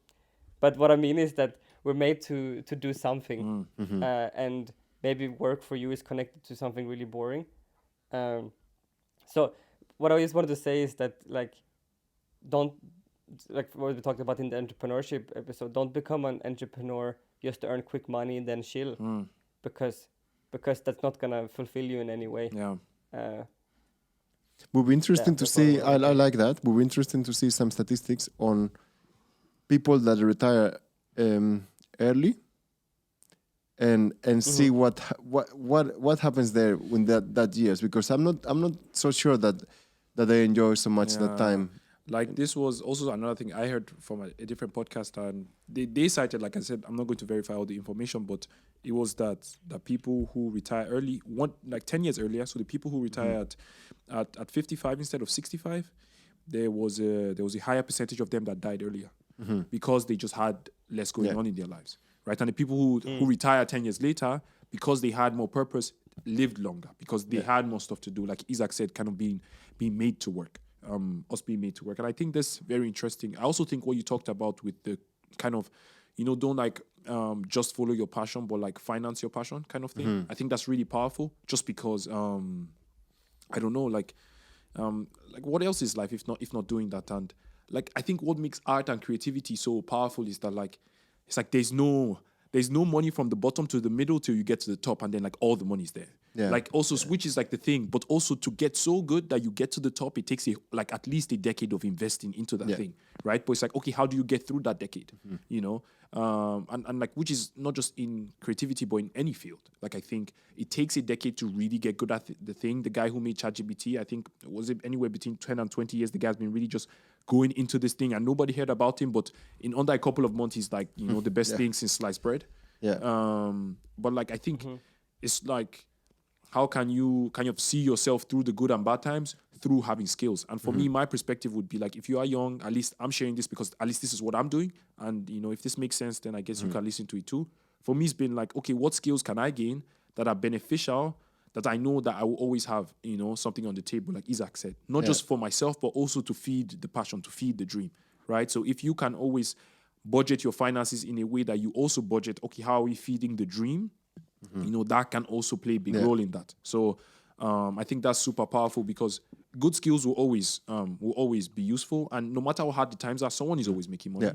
But what I mean is that we're made to do something, and maybe work for you is connected to something really boring. So what I just wanted to say is that, like, don't, like what we talked about in the entrepreneurship episode, don't become an entrepreneur just to earn quick money and then chill, because that's not gonna fulfill you in any way. Would be interesting to see. I like that. Would be interesting to see some statistics on people that retire early, and see what happens there in that years, because I'm not so sure that they enjoy so much that time. Like, this was also another thing I heard from a different podcast, and they cited, like I said, I'm not going to verify all the information, but it was that the people who retire early, 10 years earlier, so the people who retire at 55 instead of 65, there was a higher percentage of them that died earlier, because they just had less going on in their lives, right? And the people who retire 10 years later, because they had more purpose, lived longer, because they had more stuff to do, like Isak said, kind of being made to work. Us being made to work. And I think that's very interesting. I also think what you talked about with the kind of, don't like just follow your passion, but like finance your passion kind of thing. I think that's really powerful, just because I don't know, like what else is life if not doing that? And like, I think what makes art and creativity so powerful is that, like, it's like there's no money from the bottom to the middle till you get to the top, and then like all the money's there. Like, also, which is like the thing, but also to get so good that you get to the top, it takes at least a decade of investing into that thing, right? But it's like, okay, how do you get through that decade? And like, which is not just in creativity, but in any field. Like, I think it takes a decade to really get good at the thing. The guy who made ChatGPT, I think, was it anywhere between 10 and 20 years, the guy's been really just going into this thing, and nobody heard about him, but in under a couple of months, he's like, the best thing since sliced bread. But like, I think it's like, how can you kind of see yourself through the good and bad times through having skills? And for me, my perspective would be like, if you are young, at least I'm sharing this because at least this is what I'm doing. And, if this makes sense, then I guess you can listen to it too. For me, it's been like, okay, what skills can I gain that are beneficial, that I know that I will always have, something on the table, like Isak said, not just for myself, but also to feed the passion, to feed the dream, right? So if you can always budget your finances in a way that you also budget, okay, how are we feeding the dream? That can also play a big role in that. So I think that's super powerful, because good skills will always be useful, and no matter how hard the times are, someone is always making money.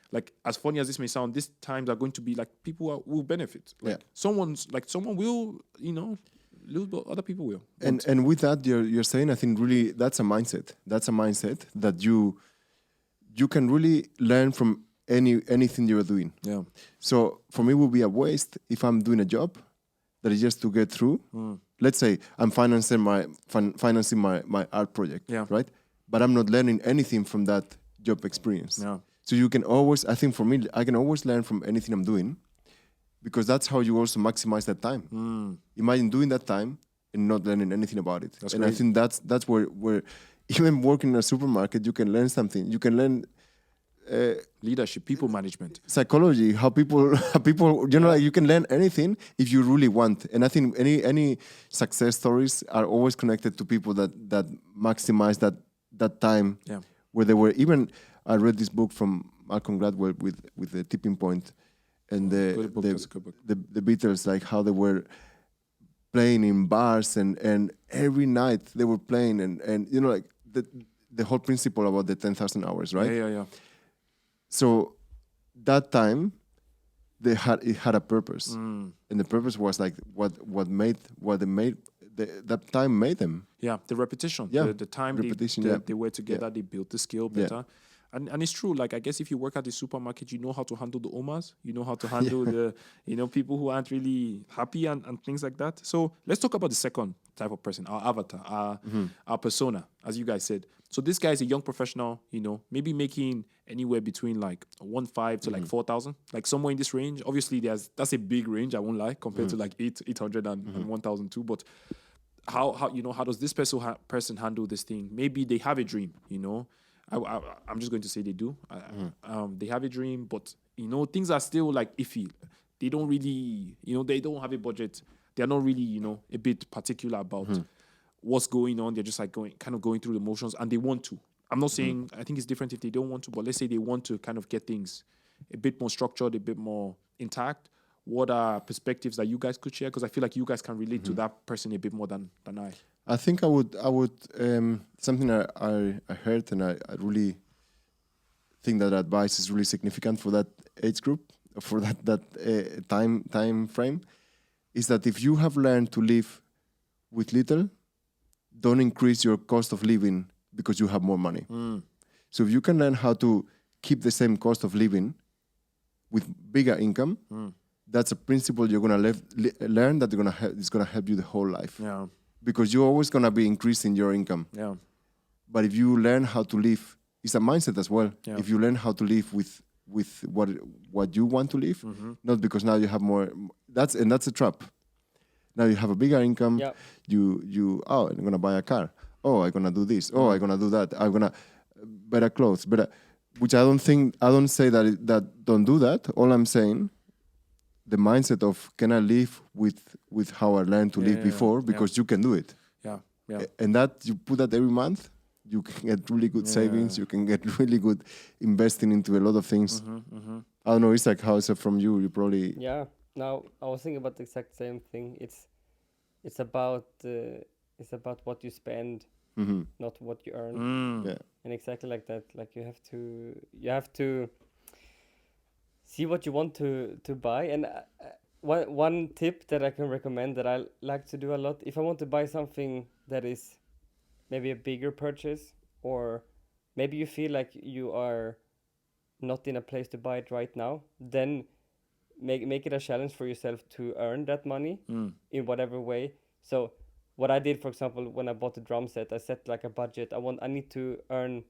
Like as funny as this may sound, these times are going to be like, people will benefit. Like someone will lose, but other people will. And with that, you're saying, I think really that's a mindset. That's a mindset that you can really learn from anything you're doing. So for me, it would be a waste if I'm doing a job that is just to get through. Let's say I'm financing my art project, right? But I'm not learning anything from that job experience. So you can always, I think for me, I can always learn from anything I'm doing, because that's how you also maximize that time. Imagine doing that time and not learning anything about it. That's great. I think that's where even working in a supermarket, you can learn something. You can learn leadership, people management, psychology, how people, like, you can learn anything if you really want. And I think any success stories are always connected to people that maximize that time, where they were. Even I read this book from Malcolm Gladwell with the tipping point, and the Beatles, like how they were playing in bars and every night they were playing, and like the whole principle about the 10,000 hours, right? Yeah. So that time, it had a purpose, and the purpose was like that time made them. Yeah, the repetition. Yeah, the time repetition, they were together, they built the skill better. And it's true. Like, I guess if you work at the supermarket, you know how to handle the omas. You know how to handle the, people who aren't really happy and things like that. So let's talk about the second type of person, our avatar, our persona, as you guys said. So this guy is a young professional, maybe making anywhere between like 1.5 to like 4,000, like somewhere in this range. Obviously, that's a big range, I won't lie, compared to like 800 and 1,002. But how does this person handle this thing? Maybe they have a dream, I'm just going to say they do. They have a dream, but things are still like iffy. They don't really, they don't have a budget. They're not really, a bit particular about what's going on. They're just like going through the motions, and they want to. I'm not saying I think it's different if they don't want to, but let's say they want to kind of get things a bit more structured, a bit more intact. What are perspectives that you guys could share? Because I feel like you guys can relate to that person a bit more than I. I think I would something I heard, and I really think that advice is really significant for that age group, for that time frame, is that if you have learned to live with little, don't increase your cost of living because you have more money. So if you can learn how to keep the same cost of living with bigger income, that's a principle you're gonna learn that is gonna help you the whole life. Yeah. Because you're always gonna be increasing your income. Yeah. But if you learn how to live, it's a mindset as well. Yeah. If you learn how to live with what you want to live, not because now you have more. That's a trap. Now you have a bigger income. Yeah. I'm gonna buy a car. Oh, I'm gonna do this. Oh, I'm gonna do that. I'm gonna better clothes. Which I don't say that don't do that. All I'm saying, the mindset of can I live with how I learned to live before, because you can do it. Yeah. Yeah. And that you put that every month, you can get really good savings. You can get really good investing into a lot of things. I don't know, Isak, how is it from you? You probably Now I was thinking about the exact same thing. It's about what you spend, not what you earn. Yeah. And exactly like that. Like you have to see what you want to buy. And one tip that I can recommend that I like to do a lot, if I want to buy something that is maybe a bigger purchase, or maybe you feel like you are not in a place to buy it right now, then make it a challenge for yourself to earn that money in whatever way. So what I did, for example, when I bought the drum set, I set like a budget. I need to earn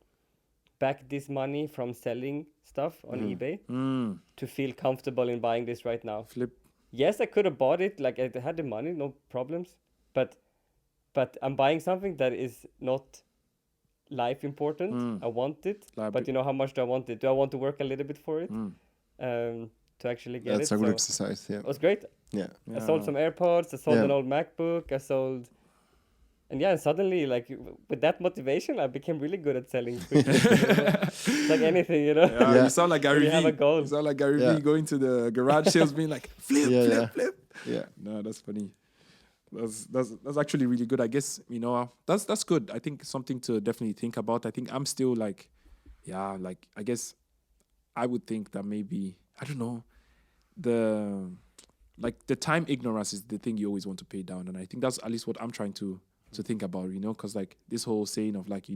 back this money from selling stuff on eBay to feel comfortable in buying this right now. Yes, I could have bought it, like I had the money, no problems, but I'm buying something that is not life important. I want it, but how much do I want it? Do I want to work a little bit for it to actually get it? That's a good exercise. Yeah, it was great. Yeah. I sold some AirPods. I sold an old MacBook. I sold. And suddenly, like, with that motivation, I became really good at selling. Like anything, Yeah, you sound like Gary You have a Vee. goal. You sound like Gary Vee going to the garage sales, being like, flip. Yeah. No, that's funny. That's actually really good. I guess, that's good. I think something to definitely think about. I think I'm still like, I guess I would think that maybe, I don't know, the time ignorance is the thing you always want to pay down. And I think that's at least what I'm trying to think about, because like this whole saying of like,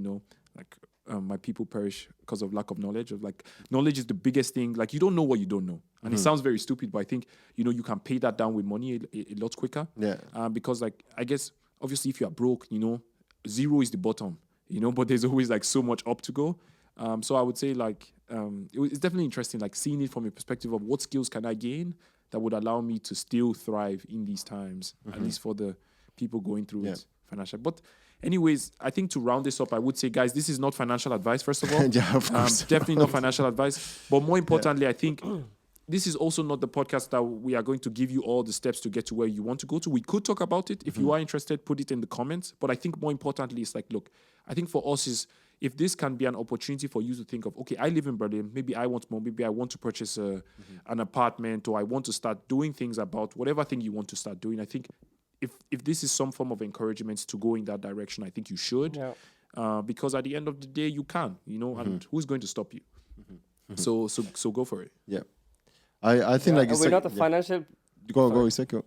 my people perish because of lack of knowledge, of like knowledge is the biggest thing. Like you don't know what you don't know. And it sounds very stupid, but I think, you can pay that down with money a lot quicker. Yeah. Because like, I guess, obviously if you are broke, zero is the bottom, but there's always like so much up to go. So I would say like, it's definitely interesting, like seeing it from a perspective of what skills can I gain that would allow me to still thrive in these times, at least for the people going through it financial. But anyways, I think to round this up, I would say, guys, this is not financial advice, first of all. Yeah, of course. Definitely not financial advice. But more importantly, I think this is also not the podcast that we are going to give you all the steps to get to where you want to go to. We could talk about it. If you are interested, put it in the comments. But I think more importantly, it's like, look, I think for us is, if this can be an opportunity for you to think of, okay, I live in Berlin, maybe I want more, maybe I want to purchase an apartment, or I want to start doing things about whatever thing you want to start doing. I think if this is some form of encouragement to go in that direction, I think you should. Yeah. Because at the end of the day, you can, and who's going to stop you? So go for it. Yeah. I think like we're not a financial. Go, Isak. Go.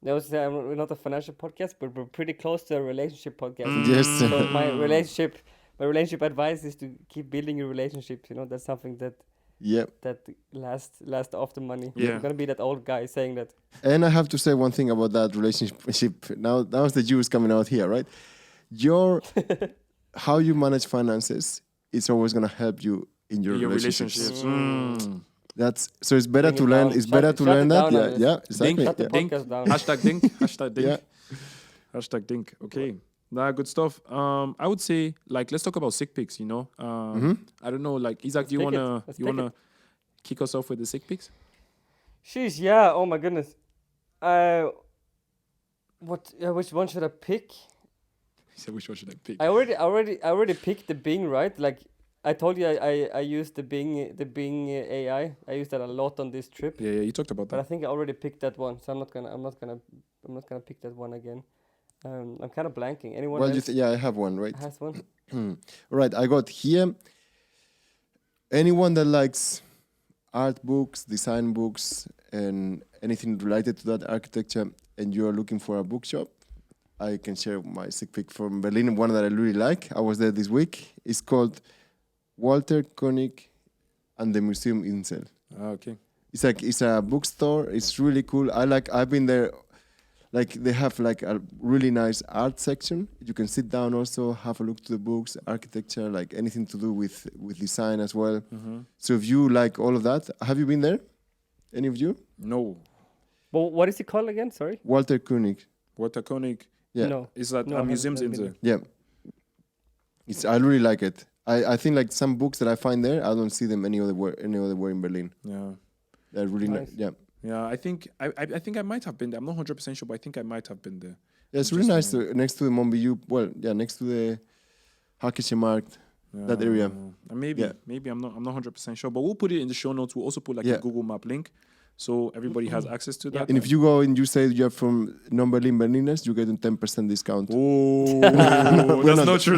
We're not a financial podcast, but we're pretty close to a relationship podcast. Yes. So my relationship my relationship advice is to keep building your relationships. You know, that's something that Yep. lasts after money. Yeah. You're gonna be that old guy saying that. And I have to say one thing about that relationship. Now the Jews coming out here, right? Your how you manage finances is always gonna help you in your relationships. That's so. It's better Bring to it learn. down. It's better Shut- to shut learn it that. down, Yeah, Ernest. yeah, exactly. Shut the Yeah. podcast down. Hashtag dink. Hashtag dink. Yeah. Hashtag dink. Okay. Nah, good stuff. I would say like let's talk about sick pics. You know, I don't know. Like Isak, do you pick it. wanna Let's you pick wanna kick us off with the sick pics? Sheesh, yeah. Oh my goodness. Which one should I pick? So which one should I pick? I already picked the Bing, right? Like I told you, I used the Bing AI. I used that a lot on this trip. Yeah, you talked about But I that. think I already picked that one, so I'm not gonna pick that one again. I'm kind of blanking. Anyone Well, else I have one, right? has one? Right, I got here. Anyone that likes art books, design books, and anything related to that architecture, and you are looking for a bookshop, I can share my sick pick from Berlin. One that I really like. I was there this week. It's called Walter Koenig and the Museum Insel. Okay. It's a bookstore. It's really cool. I've been there. Like they have like a really nice art section. You can sit down also, have a look to the books, architecture, like anything to do with design as well. So if you like all of that, have you been there? Any of you? No. Well, what is it called again? Sorry. Walter Koenig. Walter Koenig. Yeah. No. Is that No, I a haven't- museum's haven't been in there. Yeah. I really like it. I think like some books that I find there, I don't see them any other where in Berlin. Yeah. They're really Nice. yeah. Yeah, I think I might have been there. I'm not 100% sure, but I think I might have been there. Yeah, it's really nice next to the Montbelleu. Well, yeah, next to the Hackische Markt. That area. Maybe, Yeah. maybe I'm not 100% sure, but we'll put it in the show notes. We'll also put like Yeah. a Google Map link, so everybody has access to that. And if you go and you say you're from non-Berlin Berliners, you get a 10% discount. Oh, we're that's not- not true.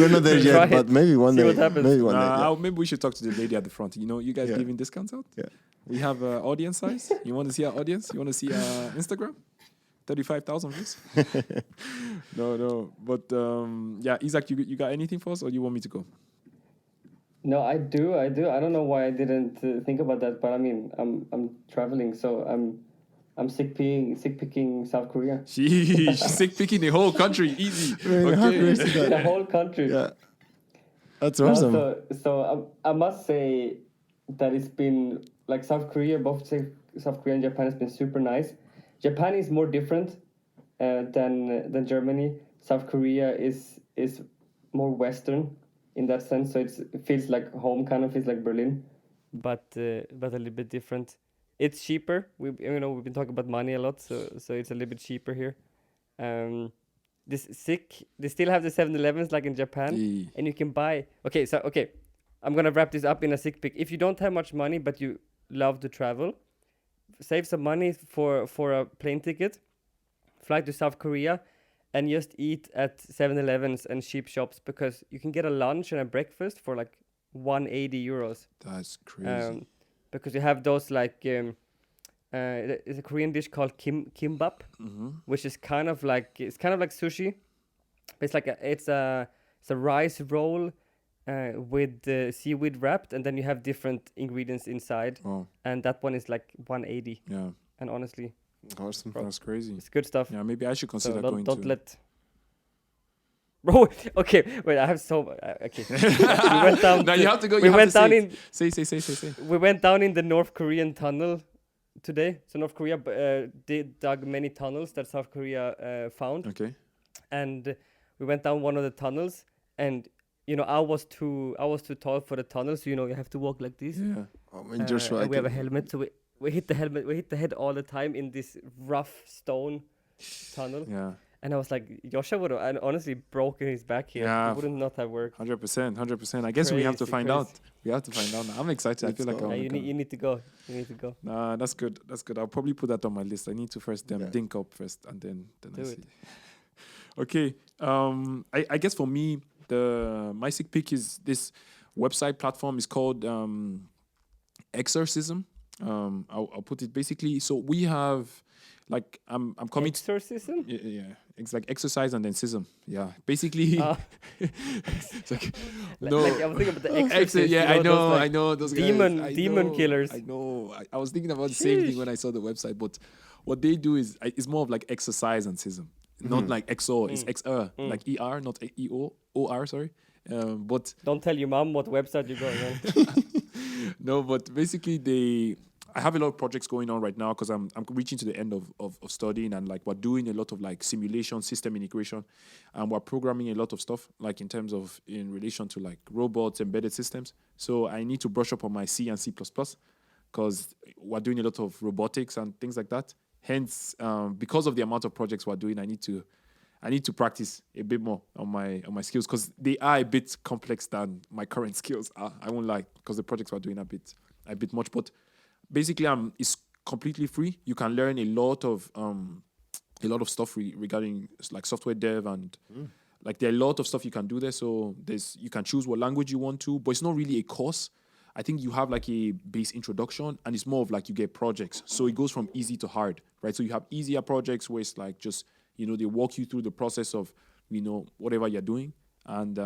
We're not there yet, Try it. but maybe one See day. what happens. Maybe one day. Yeah. Maybe we should talk to the lady at the front. You know, you guys Yeah. giving discounts out? Yeah. We have audience size. You want to see our audience? You want to see Instagram? 35,000 views? No. But yeah, Isak, you got anything for us, or you want me to go? No, I do. I don't know why I didn't think about that, but I mean, I'm traveling, so I'm sick picking South Korea. Sheesh, sick picking the whole country, easy. Man, how crazy is The that? whole country. Yeah. That's No, awesome. so I must say that it's been like South Korea, both South Korea and Japan has been super nice. Japan is more different than Germany. South Korea is more Western in that sense, so it feels like home, kind of feels like Berlin, but a little bit different. It's cheaper. We've been talking about money a lot, so it's a little bit cheaper here. They still have the 7-Elevens like in Japan, Yeah. and you can buy. Okay, I'm gonna wrap this up in a sick pick. If you don't have much money but you love to travel, save some money for a plane ticket, fly to South Korea, and just eat at 7-Elevens and cheap shops, because you can get a lunch and a breakfast for like 180 euros. That's crazy. Because you have those like it's a Korean dish called kimbap, which is kind of like sushi. It's like it's a rice roll with seaweed wrapped, and then you have different ingredients inside, Oh, and that one is like 180. yeah, And honestly, Awesome. that's crazy. it's good stuff. Yeah, maybe I should consider So going don't to. let. Bro, okay, wait. I have so okay. We went down. Now you have to go. We You have went to down say in. it. Say. We went down in the North Korean tunnel today. So North Korea dug many tunnels that South Korea found, Okay. and we went down one of the tunnels, and I was too tall for the tunnel, so you have to walk like this. Yeah. Oh man, Joshua. And we have a helmet, so we hit the helmet. We hit the head all the time in this rough stone tunnel. Yeah. And I was like, Joshua would have honestly broken his back here. Yeah. It wouldn't not have worked. 100%. I guess we have to Crazy, find crazy. out. We have to find out. Now. I'm excited. I feel like I Yeah, wanna go. You need to go. You need to go. Nah, that's good. I'll probably put that on my list. I need to first Yeah. dink up first, and then Do I it. see. Okay. I guess for me, my sick pick is this website platform is called Exercism. I'll put it basically. So we have, like, I'm coming. Exorcism? Yeah, It's like exercise and then schism. Yeah, basically. It's like, no. Like I'm thinking about the Exorcist. Yeah, you know, I those, like, know those demon- guys. demon killers. I know. I was thinking about the same thing when I saw the website, but what they do is it's more of like exercise and schism, not like XO. It's XR, like ER, not EO, OR. Sorry, but Don't tell your mom what website you're going on. no, but basically I have a lot of projects going on right now because I'm reaching to the end of studying, and like we're doing a lot of like simulation, system integration, and we're programming a lot of stuff like in terms of in relation to like robots, embedded systems. So I need to brush up on my C and C++ because we're doing a lot of robotics and things like that. Hence, because of the amount of projects we're doing, I need to practice a bit more on my skills because they are a bit complex than my current skills are. I won't lie, because the projects we're doing are a bit much, but basically it's completely free. You can learn a lot of stuff regarding like software dev, and like there are a lot of stuff you can do there. So you can choose what language you want to, but it's not really a course. I think you have like a base introduction, and it's more of like you get projects. So it goes from easy to hard, right? So you have easier projects where it's like just, they walk you through the process of, whatever you're doing. And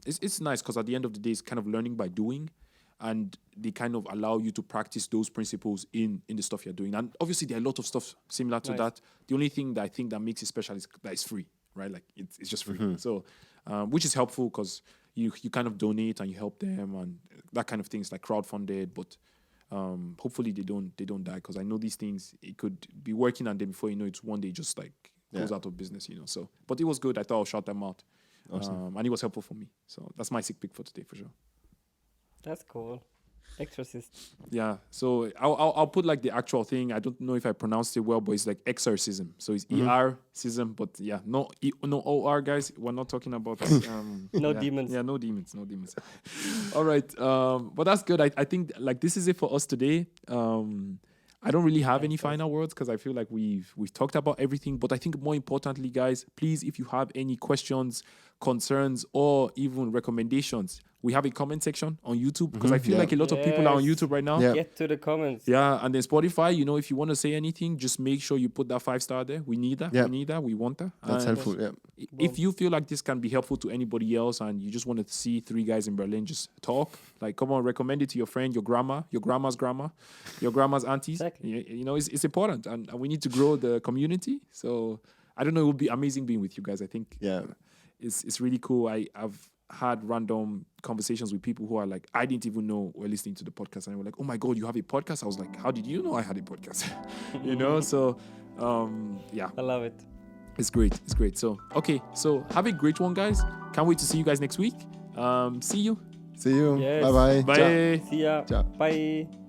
it's nice because at the end of the day, it's kind of learning by doing. And they kind of allow you to practice those principles in the stuff you're doing. And obviously, there are a lot of stuff similar to that. The only thing that I think that makes it special is that it's free, right? Like it's just free. So, which is helpful because you kind of donate and you help them and that kind of things, like crowdfunded. But hopefully they don't die, because I know these things, it could be working, and then before you know it's one day just like goes out of business, So, but it was good. I thought I'll shout them out. Awesome. And it was helpful for me. So that's my sick pick for today for sure. That's cool. Exorcist. Yeah, so I'll put like the actual thing. I don't know if I pronounced it well, but it's like exorcism. So it's ER-cism, but yeah, no OR, guys. We're not talking about demons. Yeah, no demons. All right, but that's good. I think like this is it for us today. I don't really have any final words because I feel like we've talked about everything. But I think more importantly, guys, please, if you have any questions, concerns, or even recommendations, we have a comment section on YouTube, because I feel like a lot of people are on YouTube right now. Yeah. Get to the comments. Yeah, and then Spotify, if you want to say anything, just make sure you put that 5-star there. We need that. Yeah. We need that. We want that. That's helpful. Yeah. If you feel like this can be helpful to anybody else and you just want to see 3 guys in Berlin just talk, like, come on, recommend it to your friend, your grandma, your grandma's grandma, your grandma's aunties. Exactly. It's important, and we need to grow the community. So I don't know, it would be amazing being with you guys. I think it's really cool. I've had random conversations with people who are like, I didn't even know were listening to the podcast, and they were like, oh my God, you have a podcast? I was like, how did you know I had a podcast? So I love it. It's great. So okay, so have a great one, guys. Can't wait to see you guys next week. See you. Yes. Bye. Bye. See ya. Ciao. Bye.